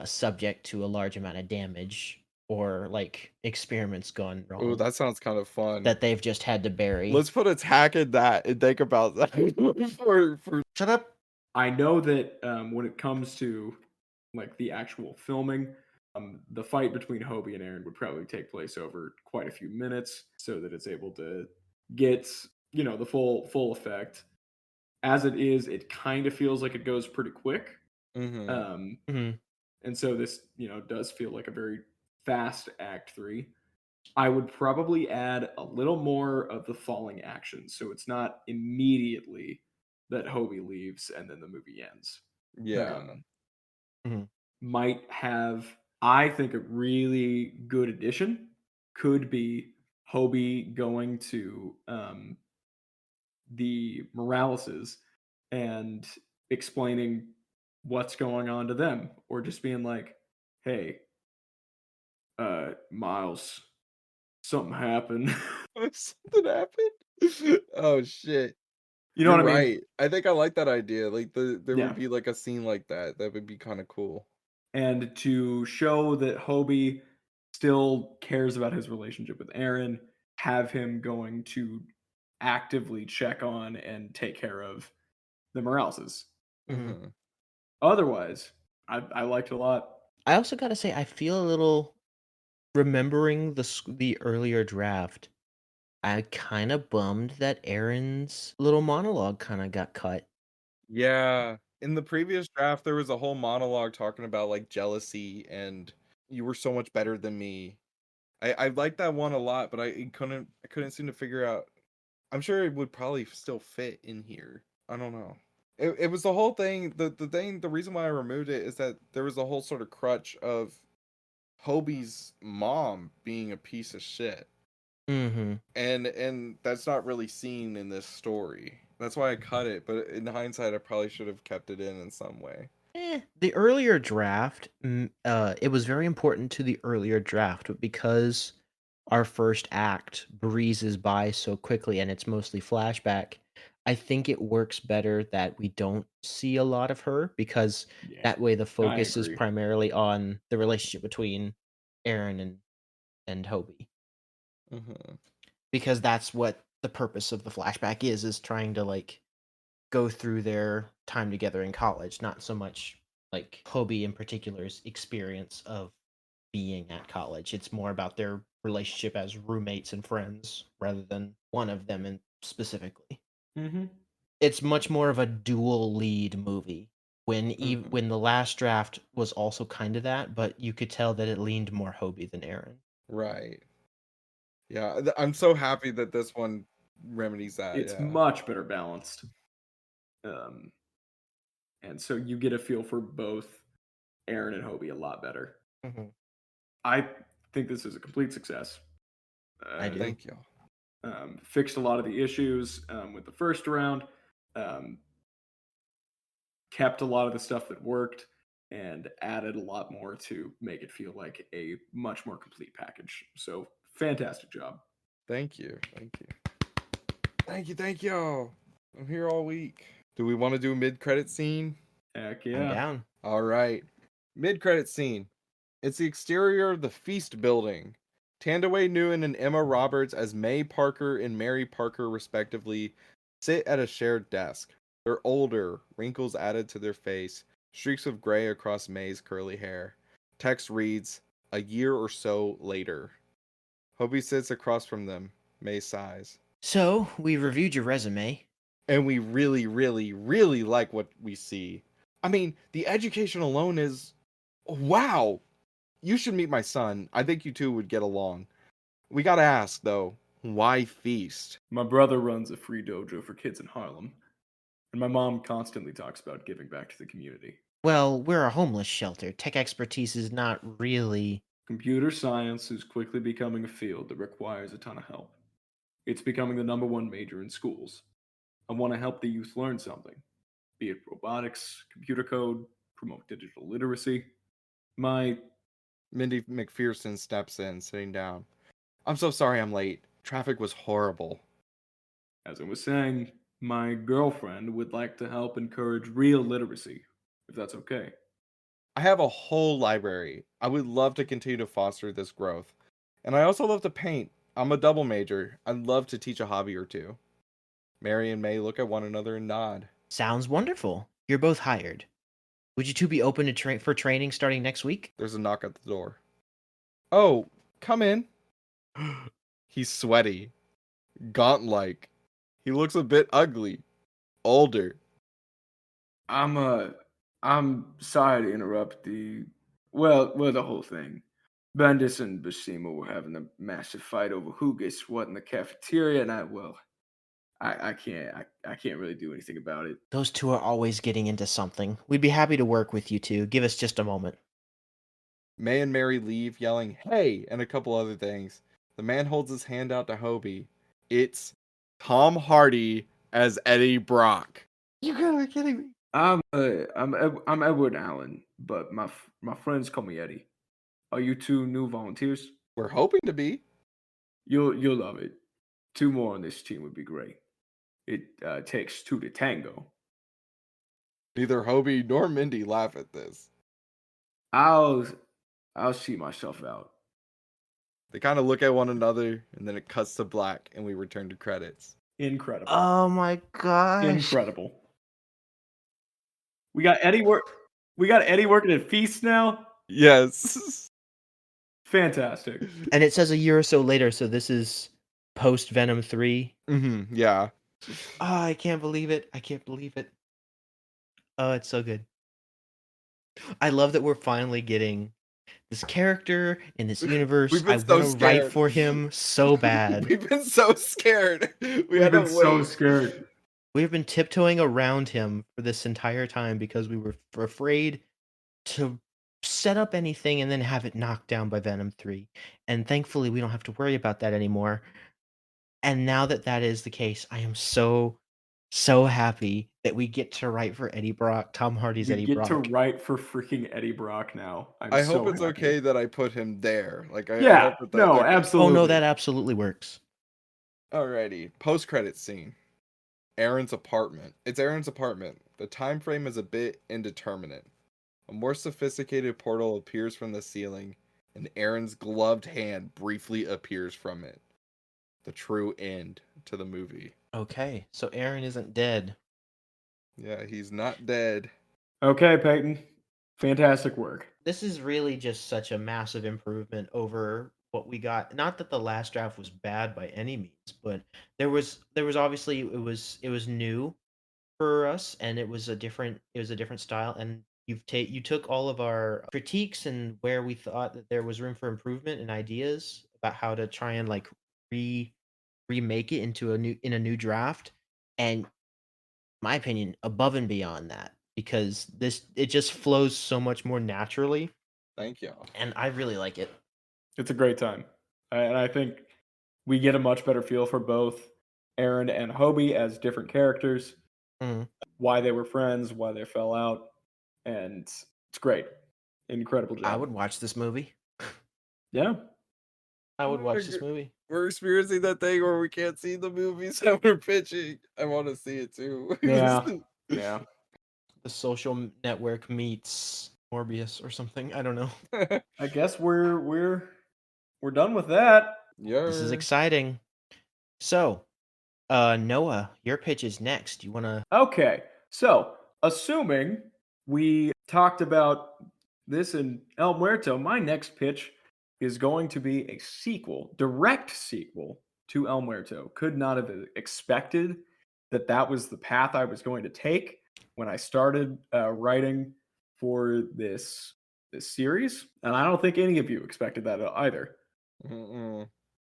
subject to a large amount of damage or like experiments gone Oh, wrong that sounds kind of fun. that they've just had to bury. Let's put a tack in that and think about that for Shut up. I know that when it comes to like the actual filming, the fight between Hobie and Aaron would probably take place over quite a few minutes, so that it's able to get the full effect. As it is, it kind of feels like it goes pretty quick, um, Mhm. and so this does feel like a very fast Act 3. I would probably add a little more of the falling action, so it's not immediately that Hobie leaves and then the movie ends. yeah. Mhm. Might have, I think, a really good addition could be Hobie going to the Moraleses and explaining what's going on to them, or just being like, "Hey, Miles, something happened." Something happened? Oh shit. You know You're what I mean? right. I think I like that idea. Like there Yeah. would be like a scene like that. That would be kind of cool. And to show that Hobie still cares about his relationship with Aaron, have him going to actively check on and take care of the Moraleses. Mhm. Mhm. Otherwise, I liked it a lot. I also gotta say, I feel a little remembering the earlier draft. I kind of bummed that Aaron's little monologue kind of got cut. Yeah. In the previous draft, there was a whole monologue talking about like jealousy and you were so much better than me. I liked that one a lot, but I couldn't seem to figure out. I'm sure it would probably still fit in here. I don't know. It was the whole thing. The reason why I removed it is that there was a whole sort of crutch of Hobie's mom being a piece of shit. Mm-hmm. And that's not really seen in this story. That's why I cut it, but in hindsight I probably should have kept it in some way. The earlier draft, it was very important to the earlier draft, but because our first act breezes by so quickly and it's mostly flashback, I think it works better that we don't see a lot of her because Yeah, that way the I focus is agree. primarily on the relationship between Aaron and Hobie. Mhm. Because that's what the purpose of the flashback is trying to like go through their time together in college, not so much like Hobie in particular's experience of being at college. It's more about their relationship as roommates and friends rather than one of them in specifically. Mm-hmm. It's much more of a dual lead movie. When the last draft was also kind of that, but you could tell that it leaned more Hobie than Aaron. Right. Yeah, I'm so happy that this one remedies that. It's Yeah. much better balanced. And so you get a feel for both Aaron and Hobie a lot better. Mm-hmm. I think this is a complete success. I do. Thank you. Fixed a lot of the issues with the first round, kept a lot of the stuff that worked, and added a lot more to make it feel like a much more complete package. So fantastic job. Thank you. Thank you. Thank you. Thank you. I'm here all week. Do we want to do a mid-credit scene? Heck I'm yeah. down. All right. Mid-credit scene. It's the exterior of the Feast building. Tandaway Newton and Emma Roberts as May Parker and Mary Parker respectively sit at a shared desk. They're older, wrinkles added to their face, streaks of gray across May's curly hair. Text reads, "A year or so later." Hobie sits across from them. May sighs. So, we reviewed your resume. And we really, really, really like what we see. I mean, the education alone is wow. You should meet my son. I think you two would get along. We gotta ask, though, why Feast? My brother runs a free dojo for kids in Harlem, and my mom constantly talks about giving back to the community. Well, we're a homeless shelter. Tech expertise is not really. Computer science is quickly becoming a field that requires a ton of help. It's becoming the #1 major in schools. I want to help the youth learn something, be it robotics, computer code, promote digital literacy. My, Mindy McPherson steps in, sitting down. I'm so sorry I'm late. Traffic was horrible. as I was saying, my girlfriend would like to help encourage real literacy, if that's okay. I have a whole library. I would love to continue to foster this growth. And I also love to paint. I'm a double major. I'd love to teach a hobby or two. Mary and May look at one another and nod. Sounds wonderful. You're both hired. Would you two be open to for training starting next week? There's a knock at the door. Oh, come in. He's sweaty, gaunt-like. He looks a bit ugly, older. I'm sorry to interrupt the the whole thing. Bendis and Basima were having a massive fight over who gets what in the cafeteria, and I can't really do anything about it. Those two are always getting into something. We'd be happy to work with you two. Give us just a moment. May and Mary leave, yelling, "Hey!" and a couple other things. The man holds his hand out to Hobie. It's Tom Hardy as Eddie Brock. You gotta be kidding me. I'm Edward Allen, but my friends call me Eddie. Are you two new volunteers? We're hoping to be. You'll love it. 2 more on this team would be great. It takes 2 to tango. Neither Hobie nor Mindy laugh at this. I'll see myself out. They kind of look at one another, and then it cuts to black, and we return to credits. Incredible. Oh my gosh. Incredible. We got Eddie working at Feast now. Yes. Fantastic. And it says a year or so later, so this is post Venom 3. Yeah. Oh, I can't believe it. I can't believe it. Oh, it's so good. I love that we're finally getting this character in this universe. We've been I so want to write scared. for him so bad. We've been so scared. We've been so scared. We've been tiptoeing around him for this entire time because we were afraid to set up anything and then have it knocked down by Venom 3. And thankfully, we don't have to worry about that anymore. And now that that is the case, I am so happy that we get to write for Eddie Brock, Tom Hardy's We Eddie get Brock. to write for freaking Eddie Brock now. I hope so it's happy. okay that I put him there. Like, I Yeah, hope that no, okay. absolutely. Oh no, that absolutely works. Alrighty, post-credit scene. Aaron's apartment. It's Aaron's apartment. The time frame is a bit indeterminate. A more sophisticated portal appears from the ceiling, and Aaron's gloved hand briefly appears from it. The true end to the movie. Okay, so Aaron isn't dead. Yeah, he's not dead. Okay, Peyton. Fantastic work. This is really just such a massive improvement over what we got. Not that the last draft was bad by any means, but there was obviously it was new for us, and it was a different style, and you took all of our critiques and where we thought that there was room for improvement and ideas about how to try and like re remake it into a new draft, and my opinion, above and beyond that, because it just flows so much more naturally, Thank you. and I really like it. It's a great time. And I think we get a much better feel for both Aaron and Hobie as different characters, Mhm. why they were friends, why they fell out, and it's great. Incredible job. I would watch this movie. Yeah. I would watch this movie. We're experiencing that thing where we can't see the movies that we're pitching. I want to see it too. Yeah. Yeah. The Social Network meets Morbius or something. I don't know. I guess we're done with that. This is Yeah. exciting. So, Noah, your pitch is next. You wanna? Okay. So, assuming we talked about this in El Muerto, my next pitch is going to be a sequel, direct sequel to El Muerto. Could not have expected that that was the path I was going to take when I started writing for this series, and I don't think any of you expected that either. Mm-mm.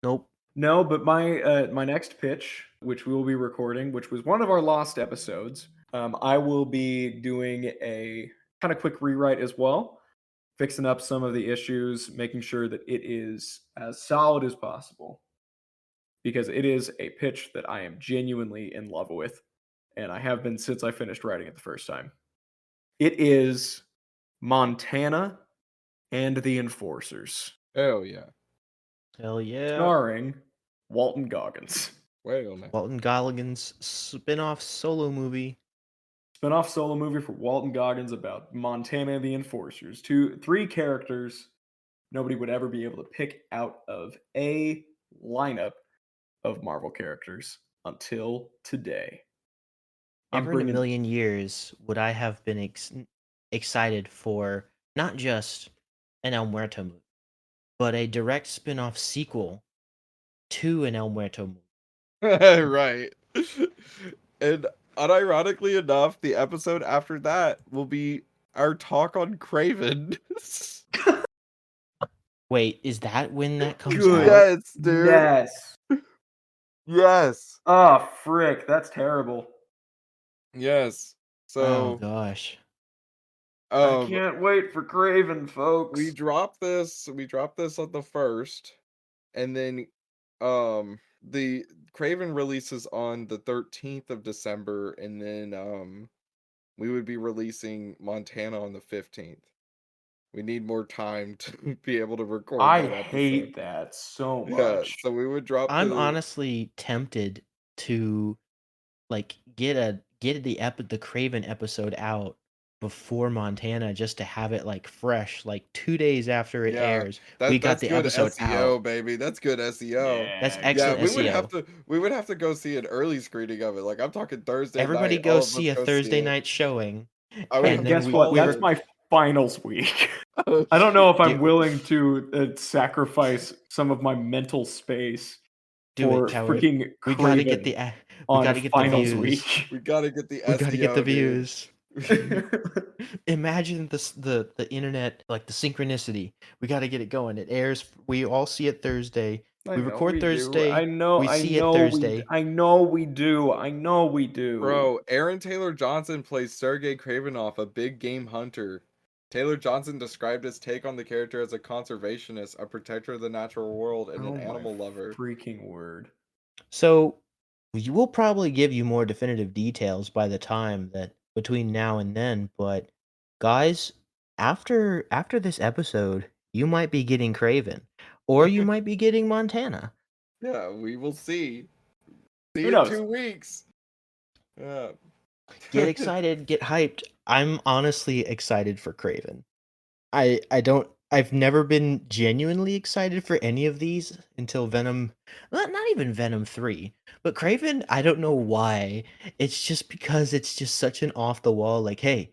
Nope. No, but my next pitch, which we will be recording, which was one of our lost episodes, I will be doing a kind of quick rewrite as well, fixing up some of the issues, making sure that it is as solid as possible, because it is a pitch that I am genuinely in love with, and I have been since I finished writing it the first time. It is Montana and the Enforcers, Hell yeah. Hell yeah. starring Walton Goggins. Well, man. Walton Goggins spin-off solo movie. Spin-off solo movie for Walton Goggins about Montana and the Enforcers. Three characters nobody would ever be able to pick out of a lineup of Marvel characters until today. I'm Never in a bringing million years would I have been excited for not just an El Muerto movie, but a direct spin-off sequel to an El Muerto movie. Right. And unironically enough, the episode after that will be our talk on Craven. Wait, is that when that comes Good. out? Yes, dude. Yes. Yes. Oh, frick. That's terrible. Yes. Oh So, gosh. I can't wait for Craven, folks. we dropped this on the 1st, and then the Craven releases on the 13th of December, and then we would be releasing Montana on the 15th. We need more time to be able to record I that hate episode. that so Yeah, much. so we would drop I'm the honestly tempted to like get the Craven episode out before Montana just to have it like fresh, like 2 days after it Yeah, airs. We got that's the good episode SEO, out. baby. That's good SEO. That's Yeah, excellent Yeah, SEO. we would have to go see an early screening of it. Like, I'm talking Thursday Everybody night. go All of us see a go see Thursday it. night showing. I would Hey, And have then guess to what? call That's it. my finals week. Oh, I don't know if I'm Do- willing to sacrifice some of my mental space Do for it, Howard. freaking We gotta get Craven the we on gotta get the finals views. week. We gotta get the We gotta get the SEO, dude. views. Imagine the internet, like the synchronicity. We got to get it going. It airs. We all see it Thursday. I We know record we do. Thursday. I know. We I see it know. Thursday. I know we do. I know we do. Bro, Aaron Taylor Johnson plays Sergei Kravinoff, a big game hunter. Taylor Johnson described his take on the character as a conservationist, a protector of the natural world, and Oh an my animal lover. freaking word. So we will probably give you more definitive details by the time that between now and then. But guys, after this episode, you might be getting Craven, or you might be getting Montana. Yeah, we will see. See Who in knows? 2 weeks. Yeah. Get excited, get hyped. I'm honestly excited for Craven. I've never been genuinely excited for any of these until Venom, not even Venom 3, but Craven, I don't know why. It's just because it's just such an off the wall like, hey,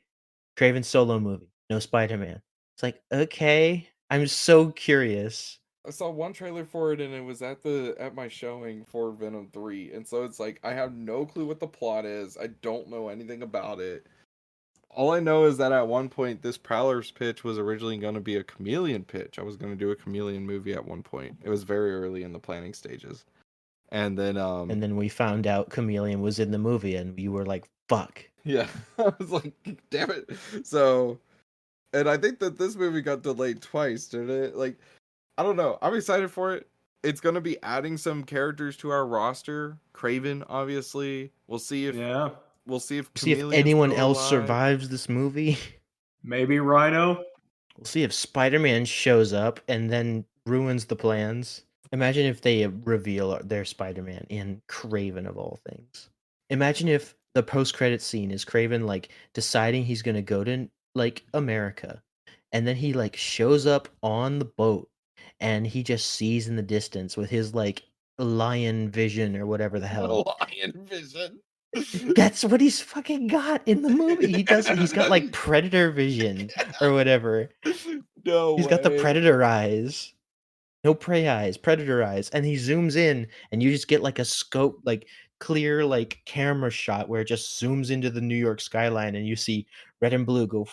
Craven solo movie. no Spider-Man. It's like, okay, I'm so curious. I saw one trailer for it and it was at my showing for Venom 3. And so it's like I have no clue what the plot is. I don't know anything about it. All I know is that at one point this Prowlers pitch was originally going to be a Chameleon pitch. I was going to do a Chameleon movie at one point. It was very early in the planning stages. And then we found out Chameleon was in the movie and we were like, fuck. yeah, I was like, damn it. So, and I think that this movie got delayed twice, didn't it? Like, I don't know. I'm excited for it. It's going to be adding some characters to our roster. Craven, obviously. We'll see if See if Chameleon's anyone still else alive. survives this movie. Maybe Rhino. We'll see if Spider-Man shows up and then ruins the plans. Imagine if they reveal their Spider-Man in Craven of all things. Imagine if the post-credit scene is Craven like deciding he's gonna go to like America, and then he like shows up on the boat, and he just sees in the distance with his like lion vision or whatever the hell. Lion vision. That's what he's fucking got in the movie. He's got like predator vision or whatever. No He's got the way. predator eyes. No prey eyes, predator eyes. And he zooms in and you just get like a scope, like clear like camera shot where it just zooms into the New York skyline and you see red and blue go.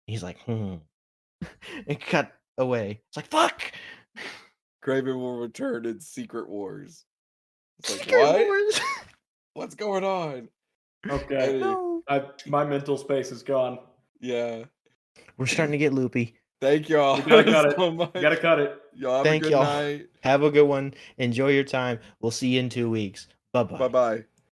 He's like, and cut away. It's like, fuck. Craven will return in Secret Wars. It's like, Secret what? Wars. What's going on? Okay. No. My mental space is gone. Yeah. We're starting to get loopy. Thank y'all. We gotta cut it. so much. You gotta cut it. Y'all have Thank a good y'all. night. Have a good one. Enjoy your time. We'll see you in 2 weeks. Bye-bye. Bye-bye.